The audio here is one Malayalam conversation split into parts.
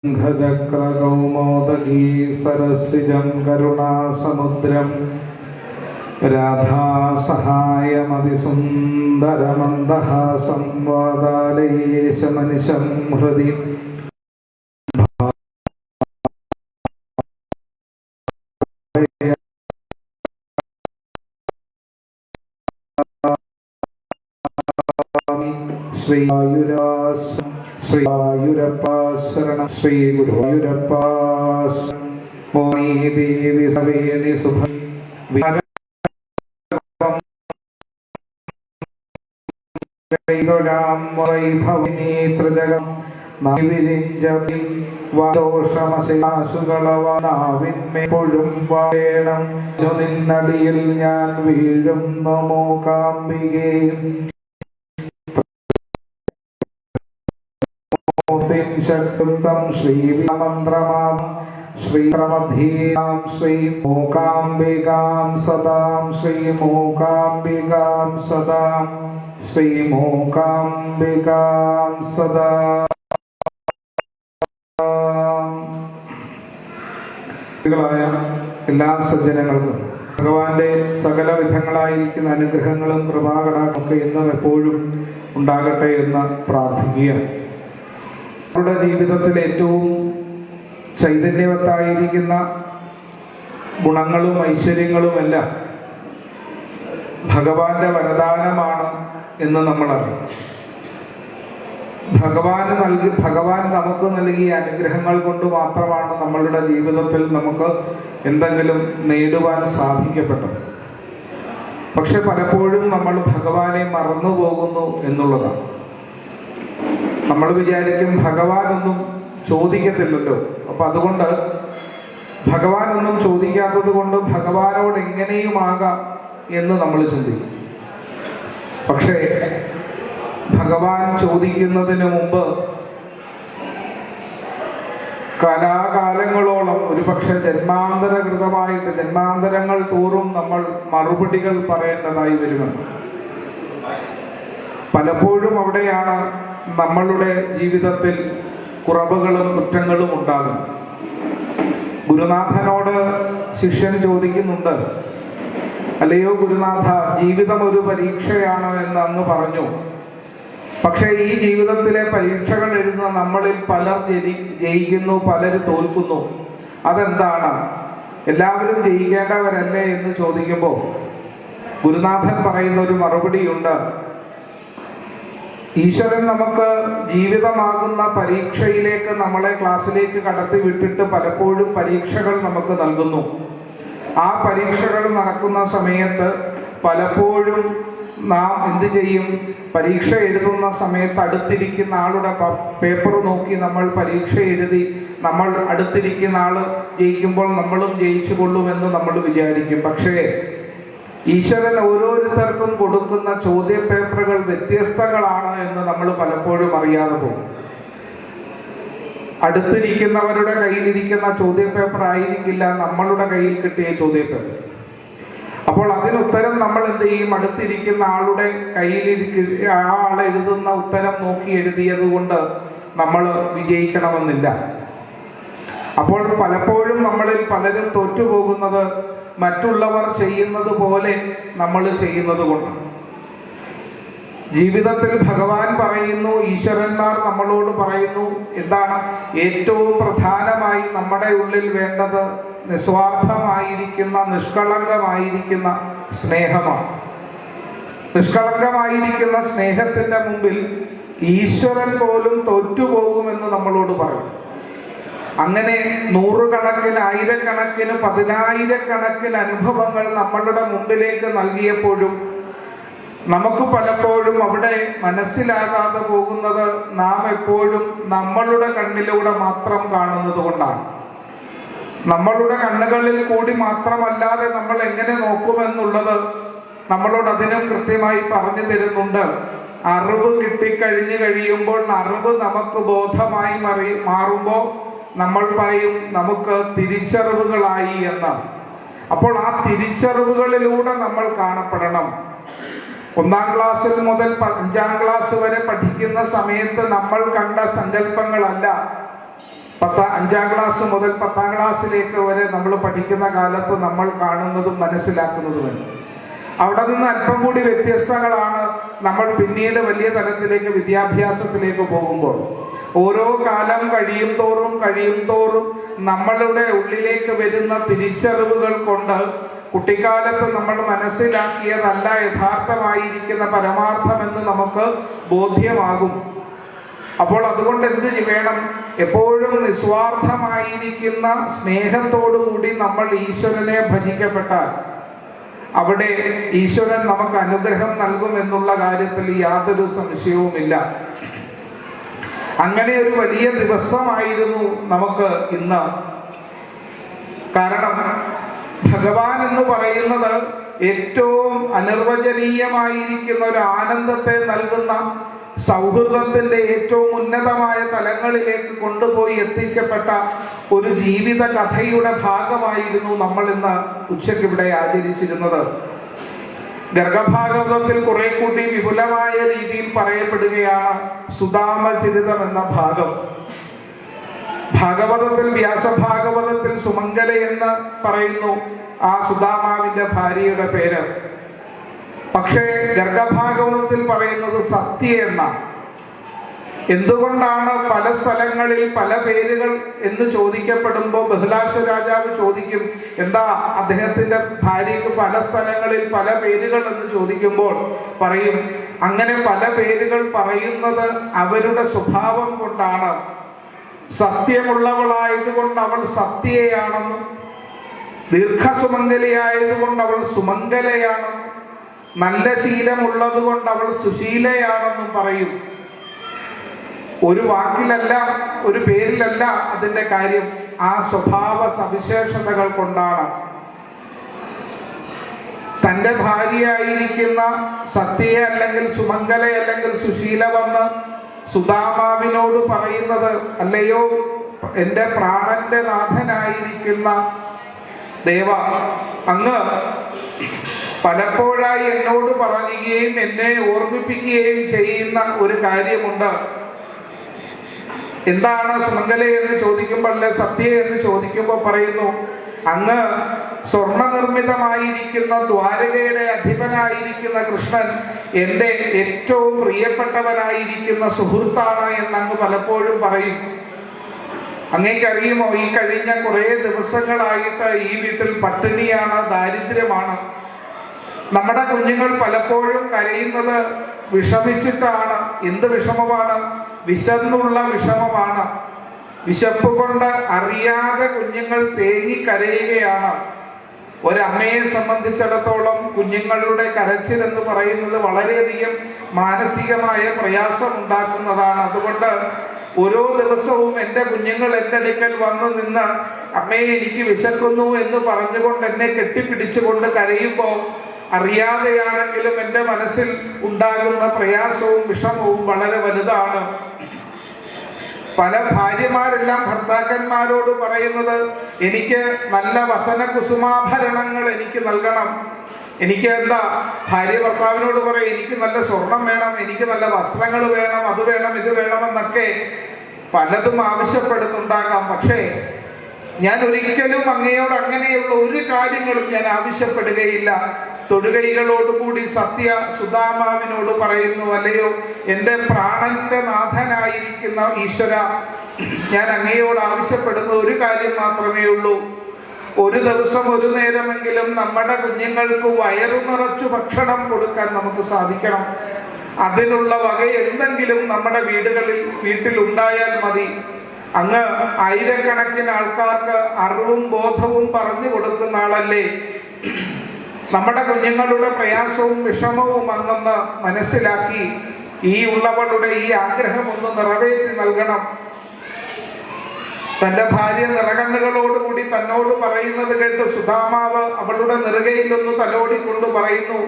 ഘചക്രകൗമോദഗീ സരസിജം കരുണാസമുദ്രം രാധാസഹായമതിസുന്ദരമന്ദഹാസം വാതാലയേശമനിശം ഹൃദി ശ്രീയുരപ്പ ശരണം ശ്രീ ഗുരുവായൂരപ്പ മോണി ദേവി സവേണി സുഭ വൈഭവനേത്രജകം നൈവിരിഞ്ചപി വാദോഷമശാസുകളവനാവിന്മെപ്പോഴും വേണം നിന്നടിയിൽ ഞാൻ വീഴുന്നു മൂകാംബികേ ശക്തം ശ്രീമന്ത്രമാം ശ്രീപ്രമധീയാം ശ്രീ മൂകാംബികാം സദാം ശ്രീ മൂകാംബികാം സദാം ശ്രീ മൂകാംബികാം സദാ. എല്ലാ സജ്ജനങ്ങൾക്കും ഭഗവാന്റെ സകല വിധങ്ങളായിരിക്കുന്ന അനുഗ്രഹങ്ങളും കൃപാകടാക്ഷമൊക്കെ ഇന്നും എപ്പോഴും ഉണ്ടാകട്ടെ എന്ന് പ്രാർത്ഥിക്കുക. നമ്മുടെ ജീവിതത്തിൽ ഏറ്റവും ചൈതന്യവത്തായിരിക്കുന്ന ഗുണങ്ങളും ഐശ്വര്യങ്ങളുമെല്ലാം ഭഗവാന്റെ വരദാനമാണ് എന്ന് നമ്മളറിയും. ഭഗവാൻ നമുക്ക് നൽകിയ അനുഗ്രഹങ്ങൾ കൊണ്ട് മാത്രമാണ് നമ്മളുടെ ജീവിതത്തിൽ നമുക്ക് എന്തെങ്കിലും നേടുവാൻ സാധിക്കപ്പെട്ടത്. പക്ഷെ പലപ്പോഴും നമ്മൾ ഭഗവാനെ മറന്നു പോകുന്നു എന്നുള്ളതാണ്. നമ്മൾ വിചാരിക്കും ഭഗവാനൊന്നും ചോദിക്കത്തില്ലല്ലോ, അപ്പൊ അതുകൊണ്ട് ഭഗവാനൊന്നും ചോദിക്കാത്തത് കൊണ്ട് ഭഗവാനോട് എങ്ങനെയും ആകാം എന്ന് നമ്മൾ ചിന്തിക്കും. പക്ഷേ ഭഗവാൻ ചോദിക്കുന്നതിന് മുമ്പ് കാലാകാലങ്ങളോളം ഒരുപക്ഷെ ജന്മാന്തരകൃതമായിട്ട് ജന്മാന്തരങ്ങൾ തോറും നമ്മൾ മറുപടികൾ പറയേണ്ടതായി വരുമെന്ന്. പലപ്പോഴും അവിടെയാണ് നമ്മളുടെ ജീവിതത്തിൽ കുറവുകളും കുറ്റങ്ങളും ഉണ്ടാകും. ഗുരുനാഥനോട് ശിഷ്യൻ ചോദിക്കുന്നുണ്ട്, അല്ലയോ ഗുരുനാഥ, ജീവിതം ഒരു പരീക്ഷയാണ് എന്ന് അങ്ങ് പറഞ്ഞു. പക്ഷേ ഈ ജീവിതത്തിലെ പരീക്ഷകൾ എഴുതുന്ന നമ്മളിൽ പലർ ജയിക്കുന്നു, പലര് തോൽക്കുന്നു. അതെന്താണ്? എല്ലാവരും ജയിക്കേണ്ടവരല്ലേ എന്ന് ചോദിക്കുമ്പോൾ ഗുരുനാഥൻ പറയുന്ന ഒരു മറുപടിയുണ്ട്. ഈശ്വരൻ നമുക്ക് ജീവിതമാകുന്ന പരീക്ഷയിലേക്ക് നമ്മളെ ക്ലാസ്സിലേക്ക് കടത്തി വിട്ടിട്ട് പലപ്പോഴും പരീക്ഷകൾ നമുക്ക് നൽകുന്നു. ആ പരീക്ഷകൾ നടക്കുന്ന സമയത്ത് പലപ്പോഴും നാം എന്ത് ചെയ്യും? പരീക്ഷ എഴുതുന്ന സമയത്ത് അടുത്തിരിക്കുന്ന ആളുടെ പേപ്പർ നോക്കി നമ്മൾ പരീക്ഷ എഴുതി നമ്മൾ അടുത്തിരിക്കുന്ന ആള് ജയിക്കുമ്പോൾ നമ്മളും ജയിച്ചു കൊള്ളുമെന്ന് നമ്മൾ വിചാരിക്കും. പക്ഷേ ഈശ്വരൻ ഓരോരുത്തർക്കും കൊടുക്കുന്ന ചോദ്യ പേപ്പറുകൾ വ്യത്യസ്തങ്ങളാണ് എന്ന് നമ്മൾ പലപ്പോഴും അറിയാതെ പോകും. അടുത്തിരിക്കുന്നവരുടെ കയ്യിലിരിക്കുന്ന ചോദ്യ പേപ്പർ ആയിരിക്കില്ല നമ്മളുടെ കയ്യിൽ കിട്ടിയ ചോദ്യ പേപ്പർ. അപ്പോൾ അതിനുത്തരം നമ്മൾ എന്ത് ചെയ്യും? അടുത്തിരിക്കുന്ന ആളുടെ കയ്യിൽ ആൾ എഴുതുന്ന ഉത്തരം നോക്കി എഴുതിയത് കൊണ്ട് നമ്മൾ വിജയിക്കണമെന്നില്ല. അപ്പോൾ പലപ്പോഴും നമ്മളിൽ പലരും തോറ്റുപോകുന്നത് മറ്റുള്ളവർ ചെയ്യുന്നത് പോലെ നമ്മൾ ചെയ്യുന്നത് കൊണ്ട്. ജീവിതത്തിൽ ഭഗവാൻ പറയുന്നു, ഈശ്വരന്മാർ നമ്മളോട് പറയുന്നു, എന്താണ് ഏറ്റവും പ്രധാനമായി നമ്മുടെ ഉള്ളിൽ വേണ്ടത്? നിസ്വാർത്ഥമായിരിക്കുന്ന നിഷ്കളങ്കമായിരിക്കുന്ന സ്നേഹമാണ്. നിഷ്കളങ്കമായിരിക്കുന്ന സ്നേഹത്തിന്റെ മുമ്പിൽ ഈശ്വരൻ പോലും തോറ്റുപോകുമെന്ന് നമ്മളോട് പറയും. അങ്ങനെ നൂറുകണക്കിന് ആയിരക്കണക്കിന് പതിനായിരക്കണക്കിന് അനുഭവങ്ങൾ നമ്മളുടെ മുമ്പിലേക്ക് നൽകിയപ്പോഴും നമുക്ക് പലപ്പോഴും അവിടെ മനസ്സിലാകാതെ പോകുന്നത് നാം എപ്പോഴും നമ്മളുടെ കണ്ണിലൂടെ മാത്രം കാണുന്നത് കൊണ്ടാണ്. നമ്മളുടെ കണ്ണുകളിൽ കൂടി മാത്രമല്ലാതെ നമ്മൾ എങ്ങനെ നോക്കുമെന്നുള്ളത് നമ്മളോട് അതിനും കൃത്യമായി പറഞ്ഞു തരുന്നുണ്ട്. അറിവ് കിട്ടിക്കഴിഞ്ഞു കഴിയുമ്പോൾ അറിവ് നമുക്ക് ബോധമായി മാറുമ്പോൾ നമ്മൾ പറയും നമുക്ക് തിരിച്ചറിവുകളായി എന്ന്. അപ്പോൾ ആ തിരിച്ചറിവുകളിലൂടെ നമ്മൾ കാണപ്പെടണം. 1ാം ക്ലാസ്സിൽ മുതൽ 5ാം ക്ലാസ് വരെ പഠിക്കുന്ന സമയത്ത് നമ്മൾ കണ്ട സങ്കല്പങ്ങളല്ല 5ാം ക്ലാസ് മുതൽ 10ാം ക്ലാസ്സിലേക്ക് വരെ നമ്മൾ പഠിക്കുന്ന കാലത്ത് നമ്മൾ കാണുന്നതും മനസ്സിലാക്കുന്നതുമല്ല. അവിടെ നിന്ന് അല്പം കൂടി വ്യത്യസ്തങ്ങളാണ് നമ്മൾ പിന്നീട് വലിയ തലത്തിലേക്ക് വിദ്യാഭ്യാസത്തിലേക്ക് പോകുമ്പോൾ. ഓരോ കാലം കഴിയും തോറും നമ്മളുടെ ഉള്ളിലേക്ക് വരുന്ന തിരിച്ചറിവുകൾ കൊണ്ട് കുട്ടിക്കാലത്ത് നമ്മൾ മനസ്സിലാക്കിയതല്ല യഥാർത്ഥമായിരിക്കുന്ന പരമാർത്ഥമെന്ന് നമുക്ക് ബോധ്യമാകും. അപ്പോൾ അതുകൊണ്ട് എന്ത് വേണം? എപ്പോഴും നിസ്വാർത്ഥമായിരിക്കുന്ന സ്നേഹത്തോടുകൂടി നമ്മൾ ഈശ്വരനെ ഭജിക്കപ്പെട്ടാൽ അവിടെ ഈശ്വരൻ നമുക്ക് അനുഗ്രഹം നൽകുമെന്നുള്ള കാര്യത്തിൽ യാതൊരു സംശയവുമില്ല. അങ്ങനെ ഒരു വലിയ ദിവസമായിരുന്നു നമുക്ക് ഇന്ന്. കാരണം ഭഗവാൻ എന്ന് പറയുന്നത് ഏറ്റവും അനിർവചനീയമായിരിക്കുന്ന ഒരു ആനന്ദത്തെ നൽകുന്ന, സൗഹൃദത്തിന്റെ ഏറ്റവും ഉന്നതമായ തലങ്ങളിലേക്ക് കൊണ്ടുപോയി എത്തിക്കപ്പെട്ട ഒരു ജീവിത കഥയുടെ ഭാഗമായിരുന്നു നമ്മൾ ഇന്ന് ഉച്ചയ്ക്ക് ഇവിടെ ആചരിച്ചിരുന്നത്. ഗർഗഭാഗവതത്തിൽ കുറെ കൂടി വിപുലമായ രീതിയിൽ പറയപ്പെടുകയാണ് സുദാമ ചരിതം എന്ന ഭാഗം. ഭാഗവതത്തിൽ, വ്യാസഭാഗവതത്തിൽ സുമംഗല എന്ന് പറയുന്നു ആ സുദാമാവിന്റെ ഭാര്യയുടെ പേര്. പക്ഷേ ഗർഗഭാഗവതത്തിൽ പറയുന്നത് സത്യ എന്ന. എന്തുകൊണ്ടാണ് പല സ്ഥലങ്ങളിൽ പല പേരുകൾ എന്ന് ചോദിക്കപ്പെടുമ്പോൾ ബഹുലാശ രാജാവ് ചോദിക്കും, എന്താ അദ്ദേഹത്തിന്റെ ഭാര്യയ്ക്ക് പല സ്ഥലങ്ങളിൽ പല പേരുകൾ എന്ന് ചോദിക്കുമ്പോൾ പറയും, അങ്ങനെ പല പേരുകൾ പറയുന്നത് അവരുടെ സ്വഭാവം കൊണ്ടാണ്. സത്യമുള്ളവളായതുകൊണ്ട് അവൾ സത്യയാണെന്നും, ദീർഘസുമംഗലിയായതുകൊണ്ട് അവൾ സുമംഗലയാണെന്നും, നല്ല ശീലമുള്ളത് കൊണ്ട് അവൾ സുശീലയാണെന്നും പറയും. ഒരു വാക്കിലല്ല, ഒരു പേരിലല്ല അതിന്റെ കാര്യം, ആ സ്വഭാവ സവിശേഷതകൾ കൊണ്ടാണ്. തൻ്റെ ഭാര്യയായിരിക്കുന്ന സത്യയെ അല്ലെങ്കിൽ സുമംഗല അല്ലെങ്കിൽ സുശീല വന്ന് സുദാമാവിനോട് പറയുന്നത്, അല്ലയോ എൻ്റെ പ്രാണന്റെ നാഥനായിരിക്കുന്ന ദേവ, അങ്ങ് പലപ്പോഴായി എന്നോട് പറയുകയും എന്നെ ഓർമ്മിപ്പിക്കുകയും ചെയ്യുന്ന ഒരു കാര്യമുണ്ട്. എന്താണ് സുമംഗല എന്ന് ചോദിക്കുമ്പോൾ, അല്ലെ സത്യ എന്ന് ചോദിക്കുമ്പോൾ പറയുന്നു, അങ്ങ് സ്വർണ്ണ നിർമ്മിതമായിരിക്കുന്ന ദ്വാരകയുടെ അധിപനായിരിക്കുന്ന കൃഷ്ണൻ എൻ്റെ ഏറ്റവും പ്രിയപ്പെട്ടവനായിരിക്കുന്ന സുഹൃത്താണ് എന്ന് അങ്ങ് പലപ്പോഴും പറയും. അങ്ങേക്കറിയുമോ, ഈ കഴിഞ്ഞ കുറേ ദിവസങ്ങളായിട്ട് ഈ വീട്ടിൽ പട്ടിണിയാണ്, ദാരിദ്ര്യമാണ്. നമ്മുടെ കുഞ്ഞുങ്ങൾ പലപ്പോഴും കരയുന്നത് വിഷമിച്ചിട്ടാണ്. എന്ത് വിഷമമാണ്? വിശന്നുള്ള വിഷമമാണ്. വിശപ്പ് കൊണ്ട് അറിയാതെ കുഞ്ഞുങ്ങൾ തേങ്ങി കരയുകയാണ്. ഒരമ്മയെ സംബന്ധിച്ചിടത്തോളം കുഞ്ഞുങ്ങളുടെ കരച്ചിൽ എന്ന് പറയുന്നത് വളരെയധികം മാനസികമായ പ്രയാസം ഉണ്ടാക്കുന്നതാണ്. അതുകൊണ്ട് ഓരോ ദിവസവും എൻ്റെ കുഞ്ഞുങ്ങൾ എൻ്റെ അടുക്കൽ വന്ന് നിന്ന് അമ്മയെ എനിക്ക് വിശക്കുന്നു എന്ന് പറഞ്ഞുകൊണ്ട് എന്നെ കെട്ടിപ്പിടിച്ചുകൊണ്ട് കരയുമ്പോൾ അറിയാതെയാണെങ്കിലും എൻ്റെ മനസ്സിൽ ഉണ്ടാകുന്ന പ്രയാസവും വിഷമവും വളരെ വലുതാണ്. പല ഭാര്യമാരെല്ലാം ഭർത്താക്കന്മാരോട് പറയുന്നത്, എനിക്ക് നല്ല വസന കുസുമാഭരണങ്ങൾ എനിക്ക് നൽകണം. എനിക്ക് എന്താ, ഭാര്യ ഭർത്താവിനോട് പറയും, എനിക്ക് നല്ല സ്വർണം വേണം, എനിക്ക് നല്ല വസ്ത്രങ്ങൾ വേണം, അത് വേണം, ഇത് വേണമെന്നൊക്കെ പലതും ആവശ്യപ്പെടുന്നുണ്ടാകാം. പക്ഷേ ഞാൻ ഒരിക്കലും അങ്ങയോട് അങ്ങനെയുള്ള ഒരു കാര്യങ്ങളും ഞാൻ ആവശ്യപ്പെടുകയില്ല. തൊടുകൈകളോടുകൂടി സത്യ സുദാമാവിനോട് പറയുന്നു, അല്ലയോ എൻ്റെ പ്രാണന്റെ നാഥനായിരിക്കുന്ന ഈശ്വര, ഞാൻ അങ്ങയോട് ആവശ്യപ്പെടുന്ന ഒരു കാര്യം മാത്രമേ ഉള്ളൂ. ഒരു ദിവസം ഒരു നേരമെങ്കിലും നമ്മുടെ കുഞ്ഞുങ്ങൾക്ക് വയറു നിറച്ചു ഭക്ഷണം കൊടുക്കാൻ നമുക്ക് സാധിക്കണം. അതിനുള്ള വക എന്തെങ്കിലും നമ്മുടെ വീട്ടിൽ ഉണ്ടായാൽ മതി. അങ്ങ് ആയിരക്കണക്കിന് ആൾക്കാർക്ക് അറിവും ബോധവും പറഞ്ഞു കൊടുക്കുന്ന ആളല്ലേ. നമ്മുടെ കുഞ്ഞുങ്ങളുടെ പ്രയാസവും വിഷമവും അങ്ങൊന്ന് മനസ്സിലാക്കി ഈ ഉള്ളവളുടെ ഈ ആഗ്രഹം ഒന്ന് നിറവേറ്റി നൽകണം. തന്റെ ഭാര്യ നിറകണ്ണുകളോടുകൂടി തന്നോട് പറയുന്നത് കേട്ട് സുദാമാവ് അവളുടെ നെറുകയിലൊന്ന് തലോടിക്കൊണ്ട് പറയുന്നു,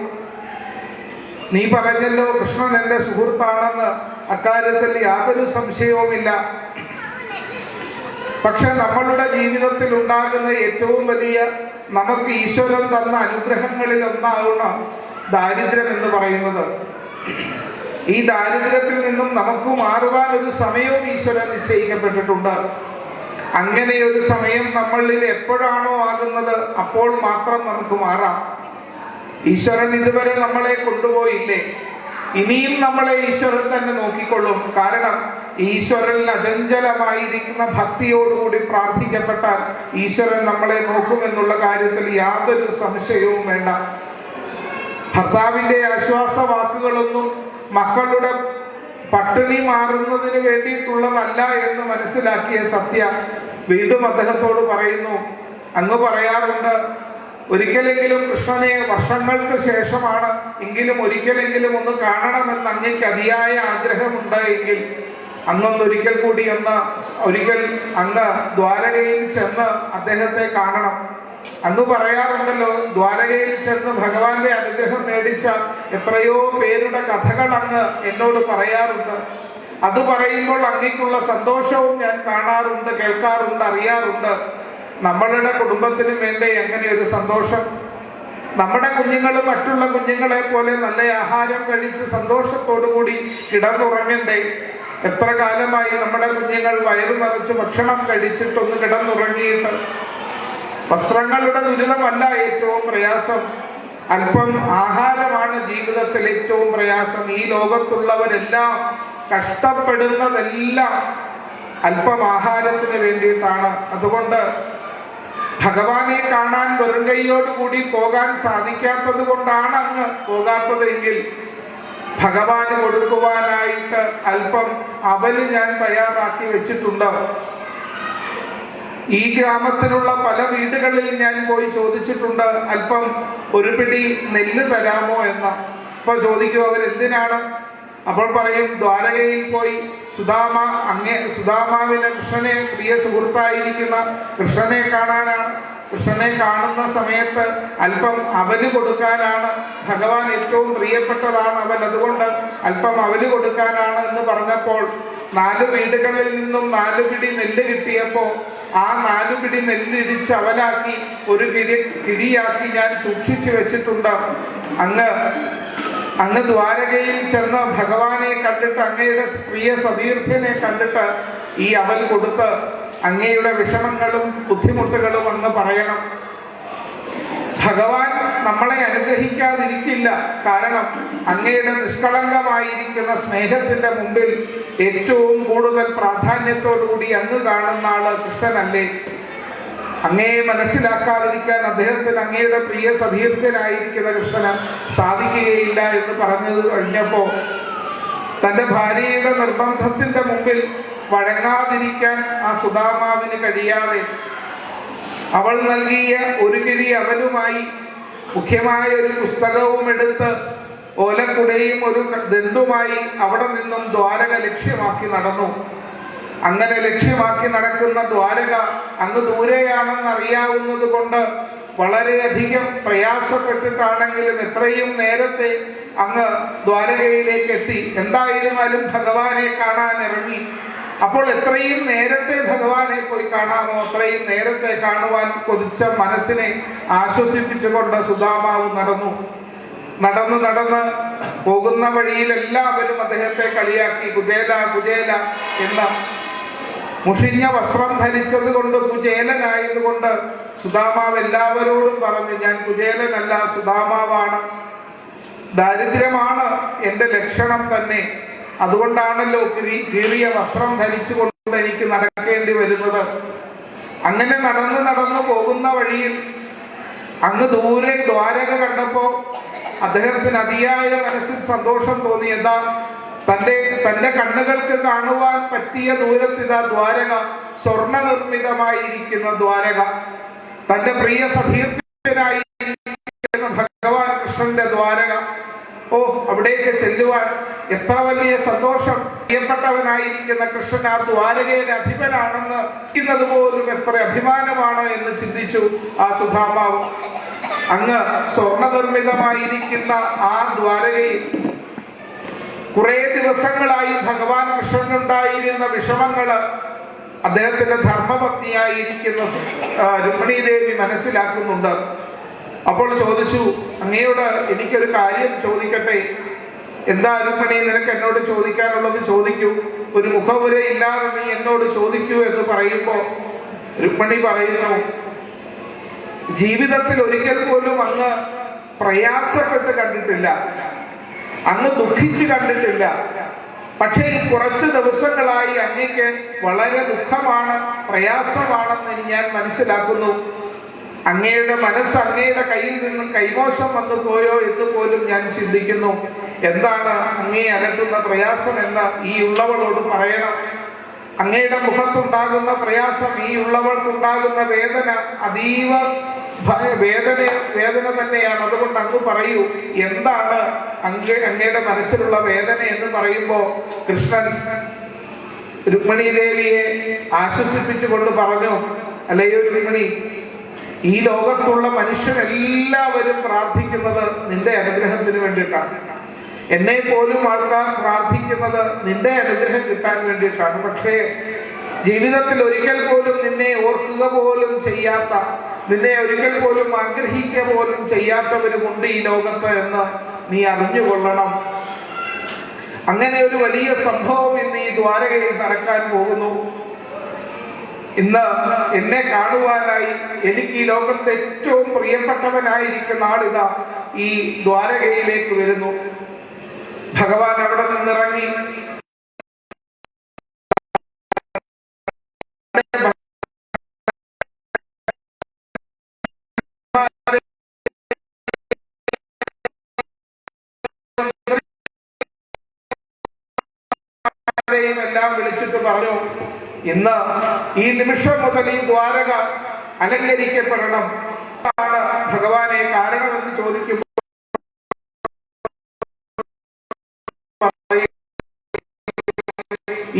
നീ പറഞ്ഞല്ലോ കൃഷ്ണൻ എൻ്റെ സുഹൃത്താണെന്ന്, അക്കാര്യത്തിൽ യാതൊരു സംശയവുമില്ല. പക്ഷെ നമ്മളുടെ ജീവിതത്തിൽ ഉണ്ടാകുന്ന ഏറ്റവും വലിയ നമുക്ക് ഈശ്വരൻ തന്ന അനുഗ്രഹങ്ങളിൽ ഒന്നാവണം ദാരിദ്ര്യം എന്ന് പറയുന്നത്. ഈ ദാരിദ്ര്യത്തിൽ നിന്നും നമുക്ക് മാറുവാൻ ഒരു സമയവും ഈശ്വരൻ നിശ്ചയിക്കപ്പെട്ടിട്ടുണ്ട്. അങ്ങനെ ഒരു സമയം നമ്മളിൽ എപ്പോഴാണോ ആകുന്നത് അപ്പോൾ മാത്രം നമുക്ക് മാറാം. ഈശ്വരൻ ഇതുവരെ നമ്മളെ കൊണ്ടുപോയില്ലേ, ഇനിയും നമ്മളെ ഈശ്വരൻ തന്നെ നോക്കിക്കൊള്ളും. കാരണം ഈശ്വരനിൽ അചഞ്ചലമായിരിക്കുന്ന ഭക്തിയോടുകൂടി പ്രാർത്ഥിക്കപ്പെട്ടാൽ ഈശ്വരൻ നമ്മളെ നോക്കുമെന്നുള്ള കാര്യത്തിൽ യാതൊരു സംശയവും വേണ്ട. ഭർത്താവിൻ്റെ ആശ്വാസ വാക്കുകളൊന്നും മക്കളുടെ പട്ടിണി മാറുന്നതിന് വേണ്ടിയിട്ടുള്ളതല്ല എന്ന് മനസ്സിലാക്കിയ സത്യ വീണ്ടും അദ്ദേഹത്തോട് പറയുന്നു, അങ്ങ് പറയാറുണ്ട് ഒരിക്കലെങ്കിലും കൃഷ്ണനെ വർഷങ്ങൾക്ക് ശേഷമാണ് എങ്കിലും ഒരിക്കലെങ്കിലും ഒന്ന് കാണണമെന്ന് അങ്ങേക്ക് അതിയായ ആഗ്രഹമുണ്ട് എങ്കിൽ അങ്ങൊന്നൊരിക്കൽ കൂടി ഒരിക്കൽ അങ്ങ് ദ്വാരകയിൽ ചെന്ന് അദ്ദേഹത്തെ കാണണം. അങ്ങ് പറയാറുണ്ടല്ലോ, ദ്വാരകയിൽ ചെന്ന് ഭഗവാന്റെ അനുഗ്രഹം മേടിച്ച എത്രയോ പേരുടെ കഥകൾ അങ്ങ് എന്നോട് പറയാറുണ്ട്. അത് പറയുമ്പോൾ അങ്ങേക്കുള്ള സന്തോഷവും ഞാൻ കാണാറുണ്ട്, കേൾക്കാറുണ്ട്, അറിയാറുണ്ട്. നമ്മളുടെ കുടുംബത്തിനും വേണ്ടേ അങ്ങനെ ഒരു സന്തോഷം? നമ്മുടെ കുഞ്ഞുങ്ങൾ മറ്റുള്ള കുഞ്ഞുങ്ങളെ പോലെ നല്ല ആഹാരം കഴിച്ച് സന്തോഷത്തോടു കൂടി കിടന്നുറങ്ങണ്ടേ? എത്ര കാലമായി നമ്മുടെ കുഞ്ഞുങ്ങൾ വയറു നിറച്ച് ഭക്ഷണം കഴിച്ചിട്ടൊന്ന് കിടന്നുറങ്ങിയിട്ട്? വസ്ത്രങ്ങളുടെ ദുരിതമല്ല ഏറ്റവും പ്രയാസം, അല്പം ആഹാരമാണ് ജീവിതത്തിൽ ഏറ്റവും പ്രയാസം. ഈ ലോകത്തുള്ളവരെല്ലാം കഷ്ടപ്പെടുന്നതെല്ലാം അല്പം ആഹാരത്തിന് വേണ്ടിയിട്ടാണ്. അതുകൊണ്ട് ഭഗവാനെ കാണാൻ വെറും കൈയോടുകൂടി പോകാൻ സാധിക്കാത്തത് കൊണ്ടാണ് അങ്ങ് പോകാത്തതെങ്കിൽ ഭഗവാന് കൊടുക്കുവാനായിട്ട് അല്പം അവല് ഞാൻ തയ്യാറാക്കി വെച്ചിട്ടുണ്ട്. ഈ ഗ്രാമത്തിലുള്ള പല വീടുകളിൽ ഞാൻ പോയി ചോദിച്ചിട്ടുണ്ട്, അല്പം ഒരു പിടി നെല്ല് തരാമോ എന്ന്. ഇപ്പൊ ചോദിക്കും അവരെന്തിനാണ്? അപ്പോൾ പറയും, ദ്വാരകയിൽ പോയി സുദാമാവിന് കൃഷ്ണനെ പ്രിയ സുഹൃത്തായിരിക്കുന്ന കൃഷ്ണനെ കാണാനാണ്. കൃഷ്ണനെ കാണുന്ന സമയത്ത് അല്പം അവല് കൊടുക്കാനാണ്. ഭഗവാൻ ഏറ്റവും പ്രിയപ്പെട്ടതാണ് അവൽ, അതുകൊണ്ട് അല്പം അവല് കൊടുക്കാനാണ് എന്ന് പറഞ്ഞപ്പോൾ 4 വീടുകളിൽ നിന്നും 4 പിടി നെല്ല് കിട്ടിയപ്പോൾ ആ 4 പിടി നെല്ല് ഇടിച്ച് അവലാക്കി ഒരു കിഴിയാക്കി ഞാൻ സൂക്ഷിച്ചു വെച്ചിട്ടുണ്ട്. അങ്ങ് ദ്വാരകയിൽ ചെന്ന് ഭഗവാനെ കണ്ടിട്ട്, അങ്ങയുടെ പ്രിയ സതീർത്ഥ്യനെ കണ്ടിട്ട് ഈ അവൽ കൊടുത്ത് അങ്ങയുടെ വിഷമങ്ങളും ബുദ്ധിമുട്ടുകളും അങ്ങ് പറയണം. ഭഗവാൻ നമ്മളെ അനുഗ്രഹിക്കാതിരിക്കില്ല. കാരണം അങ്ങയുടെ നിഷ്കളങ്കമായിരിക്കുന്ന സ്നേഹത്തിന്റെ മുമ്പിൽ ഏറ്റവും കൂടുതൽ പ്രാധാന്യത്തോടുകൂടി അങ്ങ് കാണുന്ന ആള് കൃഷ്ണനല്ലേ? അങ്ങയെ മനസ്സിലാക്കാതിരിക്കാൻ അദ്ദേഹത്തിന് അങ്ങയുടെ പ്രിയ സതീർത്ഥനായിരിക്കുന്ന കൃഷ്ണന് സാധിക്കുകയില്ല എന്ന് പറഞ്ഞത് കഴിഞ്ഞപ്പോൾ തൻ്റെ ഭാര്യയുടെ നിർബന്ധത്തിന്റെ മുമ്പിൽ വഴങ്ങാതിരിക്കാൻ ആ സുദാമാവിന് കഴിയാതെ അവൾ നൽകിയ ഒരു കിഴി അവലുമായി മുഖ്യമായ ഒരു പുസ്തകവും എടുത്ത് ഓലക്കുടയും ഒരു ദണ്ഡുമായി അവിടെ നിന്നും ദ്വാരക ലക്ഷ്യമാക്കി നടന്നു. അങ്ങനെ ലക്ഷ്യമാക്കി നടക്കുന്ന ദ്വാരക അങ്ങ് ദൂരെയാണെന്ന് അറിയാവുന്നത് കൊണ്ട് വളരെയധികം പ്രയാസപ്പെട്ടിട്ടാണെങ്കിലും എത്രയും നേരത്തെ അങ്ങ് ദ്വാരകയിലേക്ക് എത്തി. എന്തായിരുന്നാലും ഭഗവാനെ കാണാൻ ഇറങ്ങി. അപ്പോൾ എത്രയും നേരത്തെ ഭഗവാനെ പോയി കാണാമോ അത്രയും നേരത്തെ കാണുവാൻ കൊതിച്ച മനസ്സിനെ ആശ്വസിപ്പിച്ചുകൊണ്ട് സുദാമാവ് നടന്ന് പോകുന്ന വഴിയിൽ എല്ലാവരും അദ്ദേഹത്തെ കളിയാക്കി കുചേല കുചേല എന്ന. മുഷിഞ്ഞ വസ്ത്രം ധരിച്ചത് കൊണ്ട് കുചേലനായതുകൊണ്ട് സുദാമാവ് എല്ലാവരോടും പറഞ്ഞു, ഞാൻ കുചേലനല്ല, സുദാമാവാണ്. ദാരിദ്ര്യമാണ് എൻ്റെ ലക്ഷണം തന്നെ. അതുകൊണ്ടാണല്ലോ കീറിയ വസ്ത്രം ധരിച്ചുകൊണ്ട് എനിക്ക് നടക്കേണ്ടി വരുന്നത്. അങ്ങനെ നടന്നു പോകുന്ന വഴിയിൽ അങ്ങ് ദൂരെ ദ്വാരക കണ്ടപ്പോൾ അദ്ദേഹത്തിന് അതിയായ മനസ്സിൽ സന്തോഷം തോന്നി. എന്താ, തന്റെ കണ്ണുകൾക്ക് കാണുവാൻ പറ്റിയ ദൂരത്തിതാ ദ്വാരക, സ്വർണ്ണ നിർമ്മിതമായിരിക്കുന്ന ദ്വാരക, തന്റെ പ്രിയ സതീർത്ഥനായിരിക്കുന്ന ഭഗവാൻ കൃഷ്ണന്റെ ദ്വാരക. ഓ, അവിടേക്ക് ചെല്ലുവാൻ എത്ര വലിയ സന്തോഷം! പ്രിയപ്പെട്ടവനായിരിക്കുന്ന കൃഷ്ണൻ ആ ദ്വാരകയുടെ അധിപനാണെന്ന് ഇന്നത് പോലും എത്ര അഭിമാനമാണ് എന്ന് ചിന്തിച്ചു ആ സുധാമാവ്. അങ്ങ് സ്വർണ്ണ നിർമ്മിതമായിരിക്കുന്ന ആ ദ്വാരകയിൽ കുറെ ദിവസങ്ങളായി ഭഗവാൻ കൃഷ്ണനുണ്ടായിരുന്ന വിഷമങ്ങള് അദ്ദേഹത്തിന്റെ ധർമ്മപത്നിയായിരിക്കുന്ന രുക്മിണീ ദേവി മനസ്സിലാക്കുന്നുണ്ട്. അപ്പോൾ ചോദിച്ചു, അങ്ങയോട് എനിക്കൊരു കാര്യം ചോദിക്കട്ടെ? എന്താ രുക്മിണി, നിനക്ക് എന്നോട് ചോദിക്കാനുള്ളത് ചോദിക്കൂ, ഒരു മുഖവുര ഇല്ലാതെ നീ എന്നോട് ചോദിക്കൂ എന്ന് പറയുമ്പോൾ രുക്മിണി പറയുന്നു, ജീവിതത്തിൽ ഒരിക്കൽ പോലും അങ്ങ് പ്രയാസപ്പെട്ട് കണ്ടിട്ടില്ല, അങ്ങ് ദുഃഖിച്ച് കണ്ടിട്ടില്ല. പക്ഷേ ഈ കുറച്ച് ദിവസങ്ങളായി അങ്ങക്ക് വളരെ ദുഃഖമാണ്, പ്രയാസമാണെന്ന് ഞാൻ മനസ്സിലാക്കുന്നു. അങ്ങയുടെ മനസ്സ് അങ്ങയുടെ കയ്യിൽ നിന്നും കൈമോശം വന്നു പോയോ എന്ന് പോലും ഞാൻ ചിന്തിക്കുന്നു. എന്താണ് അങ്ങയെ അലട്ടുന്ന പ്രയാസം എന്ന് ഈ ഉള്ളവളോട് പറയണം. അങ്ങയുടെ മുഖത്തുണ്ടാകുന്ന പ്രയാസം, ഈ ഉള്ളവൾക്കുണ്ടാകുന്ന വേദന അതീവ വേദന തന്നെയാണ്. അതുകൊണ്ട് അങ്ങ് പറയൂ, എന്താണ് അങ്ങയുടെ മനസ്സിലുള്ള വേദന എന്ന് പറയുമ്പോൾ കൃഷ്ണൻ രുക്മിണി ദേവിയെ ആശ്വസിപ്പിച്ചുകൊണ്ട് പറഞ്ഞു, അല്ലയോ രുക്മിണി, ഈ ലോകത്തുള്ള മനുഷ്യരെല്ലാവരും പ്രാർത്ഥിക്കുന്നത് നിന്റെ അനുഗ്രഹത്തിന് വേണ്ടിയിട്ടാണ്. എന്നെ പോലും ആൾക്കാർ പ്രാർത്ഥിക്കുന്നത് നിന്റെ അനുഗ്രഹം കിട്ടാൻ വേണ്ടിയിട്ടാണ്. പക്ഷേ ജീവിതത്തിൽ ഒരിക്കൽ പോലും നിന്നെ ഓർക്കുക പോലും ചെയ്യാത്ത, നിന്നെ ഒരിക്കൽ പോലും ആഗ്രഹിക്കുക പോലും ചെയ്യാത്തവരുമുണ്ട് ഈ ലോകത്ത് എന്ന് നീ അറിഞ്ഞുകൊള്ളണം. അങ്ങനെ ഒരു വലിയ സംഭവം ഇന്ന് ഈ ദ്വാരകയിൽ നടക്കാൻ പോകുന്നു. ഇന്ന് എന്നെ കാണുവാനായി എനിക്ക് ഈ ലോകത്തെ ഏറ്റവും പ്രിയപ്പെട്ടവനായിരിക്കുന്ന ആളിതാ ഈ ദ്വാരകയിലേക്ക് വരുന്നു. ഭഗവാൻ അവിടെ നിന്നിറങ്ങി എല്ലാം വിളിച്ചിട്ട് പറഞ്ഞു, ഇന്ന് ഈ നിമിഷം മുതൽ ഈ ദ്വാരക അലങ്കരിക്കപ്പെടണം. ഭഗവാനെ കാരണമെന്ന് ചോദിക്കുമ്പോൾ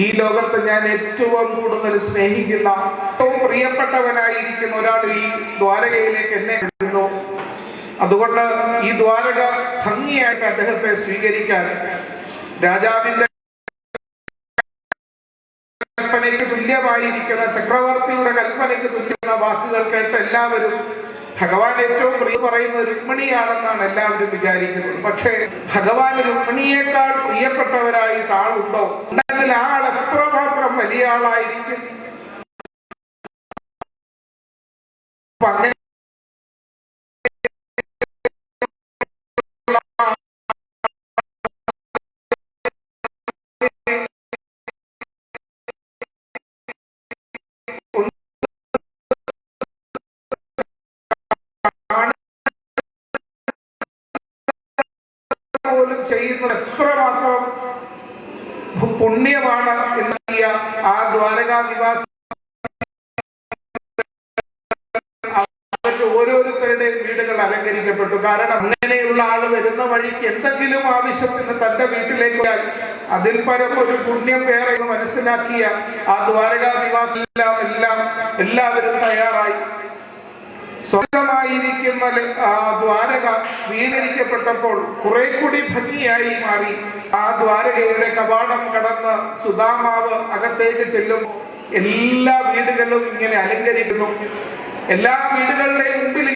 ഈ ലോകത്ത് ഞാൻ ഏറ്റവും കൂടുതൽ സ്നേഹിക്കുന്ന, ഏറ്റവും പ്രിയപ്പെട്ടവനായിരിക്കുന്ന ഒരാൾ ഈ ദ്വാരകയിലേക്ക് എന്നെ വിളിക്കുന്നു. അതുകൊണ്ട് ഈ ദ്വാരക ഭംഗിയായിട്ട് അദ്ദേഹത്തെ സ്വീകരിക്കാൻ രാജാവിന്റെ കൽപ്പനയ്ക്ക് തുല്യമായിരിക്കുന്ന, ചക്രവർത്തിയുടെ കൽപ്പനയ്ക്ക് തുല്യമായ വാക്കുകൾ കേട്ട് എല്ലാവരും ഭഗവാൻ ഏറ്റവും പ്രിയ പറയുന്നത് രുക്മിണിയാണെന്നാണ് എല്ലാവരും വിചാരിക്കുന്നത്. പക്ഷേ ഭഗവാൻ രുക്മിണിയേക്കാൾ പ്രിയപ്പെട്ടവരായിട്ട് ആളുണ്ടോ? ഉണ്ടെങ്കിൽ ആ ആൾ എത്രമാത്രം വലിയ ആളായിരിക്കും. അങ്ങനെ പോലും ചെയ്യുന്നത് എത്രമാത്രം പുണ്യമാണ് എന്നറിയ ആ ദ്വാരകാനിവാസി ഓരോരുത്തരുടെയും വീടുകൾ അലങ്കരിക്കപ്പെട്ടു. കാരണം അങ്ങനെയുള്ള ആള് വരുന്ന വഴിക്ക് എന്തെങ്കിലും ആവശ്യത്തിന് തന്റെ വീട്ടിലേക്ക് അതിൽ പരം ഒരു പുണ്യം വേറെ എന്ന് മനസ്സിലാക്കിയ ആ ദ്വാരകാനിവാസി എല്ലാവരും തയ്യാറായി. സ്വന്തമായിരിക്കുന്ന ദ്വാരക വീകരിക്കപ്പെട്ടപ്പോൾ കുറെ കൂടി ഭംഗിയായി മാറി. ആ ദ്വാരകയുടെ കവാടം കടന്ന് സുദാമാവ് അകത്തേക്ക് ചെല്ലും. എല്ലാ വീടുകളും ഇങ്ങനെ അലങ്കരിക്കുന്നു. എല്ലാ വീടുകളുടെയും മുമ്പിൽ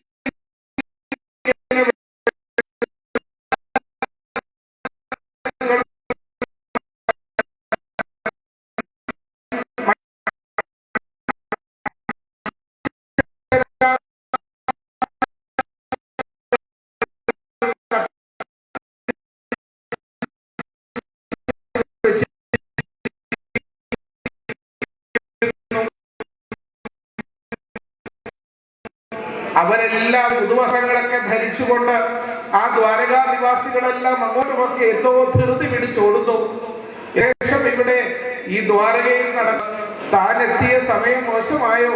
അവരെല്ലാം പുതുവസ്ത്രങ്ങളൊക്കെ ധരിച്ചുകൊണ്ട് ആ ദ്വാരകാനിവാസികളെല്ലാം അങ്ങോട്ടുമൊക്കെ എന്തോ ധൃതി പിടിച്ചോടുന്നു. ശേഷം ഇവിടെ ഈ ദ്വാരകയിൽ താൻ എത്തിയ സമയം മോശമായോ?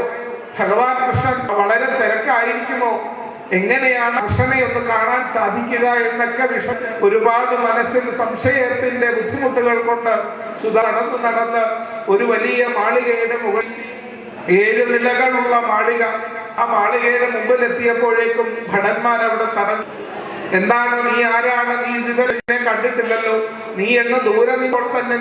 ഭഗവാൻ കൃഷ്ണൻ വളരെ തിരക്കായിരിക്കുമോ? എങ്ങനെയാണ് കൃഷ്ണനെ ഒന്ന് കാണാൻ സാധിക്കുക എന്നൊക്കെ ഒരുപാട് മനസ്സിൽ സംശയത്തിന്റെ ബുദ്ധിമുട്ടുകൾ കൊണ്ട് സുധ നടന്ന് ഒരു വലിയ മാളികയുടെ മുകളിൽ 7 നിലകളുള്ള മാളിക, ആ മാളികയുടെ മുമ്പിൽ എത്തിയപ്പോഴേക്കും ഭടന്മാർ അവിടെ തടഞ്ഞു. എന്താണ്, നീ ആരാണ്? നീ ഇതുവരെ കണ്ടിട്ടില്ലല്ലോ. നീ എന്ന് ദൂരെ നിന്നോട് തന്നെ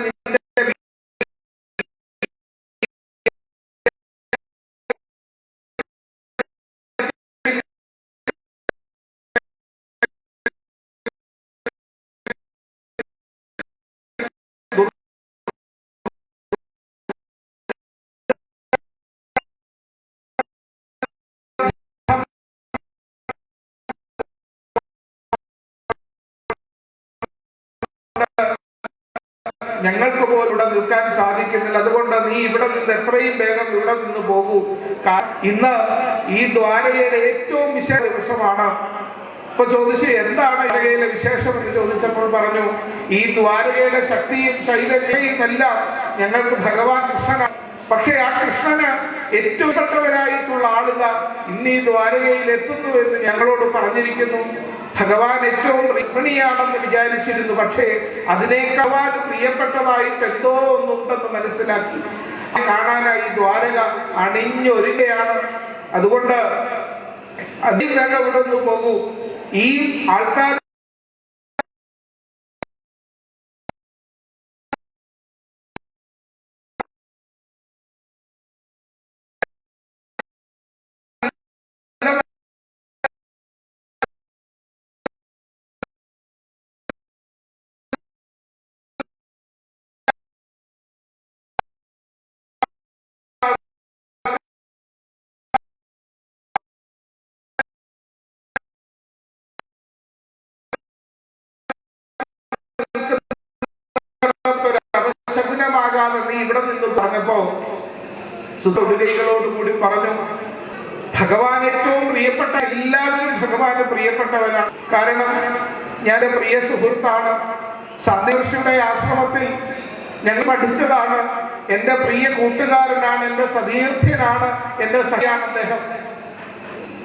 ഞങ്ങൾക്ക് പോലും ഇവിടെ നിൽക്കാൻ സാധിക്കുന്നില്ല. അതുകൊണ്ട് നീ ഇവിടെ നിന്ന് എത്രയും വേഗം ഇവിടെ നിന്ന് പോകൂ. ഇന്ന് ഈ ദ്വാരകയുടെ ഏറ്റവും വിശേഷ ദിവസമാണ്. ഇപ്പൊ ചോദിച്ചു എന്താണ് ദ്വാരകയിലെ വിശേഷം എന്ന് ചോദിച്ചപ്പോൾ പറഞ്ഞു, ഈ ദ്വാരകയുടെ ശക്തിയും ചൈതന്യവും എല്ലാം ഞങ്ങൾക്ക് ഭഗവാൻ കൃഷ്ണനാണ്. പക്ഷെ ആ കൃഷ്ണന് ഏറ്റവും പെട്ടവരായിട്ടുള്ള ആളുകൾ ഇന്ന് ഈ ദ്വാരകയിൽ എത്തുന്നു എന്ന് ഞങ്ങളോട് പറഞ്ഞിരിക്കുന്നു. ഭഗവാൻ ഏറ്റവും രുക്മിണിയാണെന്ന് വിചാരിച്ചിരുന്നു. പക്ഷേ അതിനേക്കാൾ പ്രിയപ്പെട്ടതായിട്ട് എന്തോ ഒന്നുണ്ടെന്ന് മനസ്സിലാക്കി കാണാനായി ദ്വാരക അണിഞ്ഞൊരുകയാണ്. അതുകൊണ്ട് അതിവേഗം ഇവിടെ നിന്ന് പോകൂ. ഈ ആൾക്കാർ നീ ഇവിടെ നിന്ന് പറഞ്ഞപ്പോ സുഹൃത്തുക്കളോട് കൂടി പറഞ്ഞു, ഭഗവാൻ ഏറ്റവും പ്രിയപ്പെട്ട എല്ലാവരും ഭഗവാന് പ്രിയപ്പെട്ടവരാണ്. കാരണം ഞാൻ പ്രിയ സുഹൃത്താണ്. സന്ദേശയുടെ ആശ്രമത്തിൽ ഞങ്ങൾ പഠിച്ചതാണ്. എൻ്റെ പ്രിയ കൂട്ടുകാരനാണ്, എൻ്റെ സതീർത്ഥ്യനാണ്, എൻ്റെ സഖിയാണ് അദ്ദേഹം.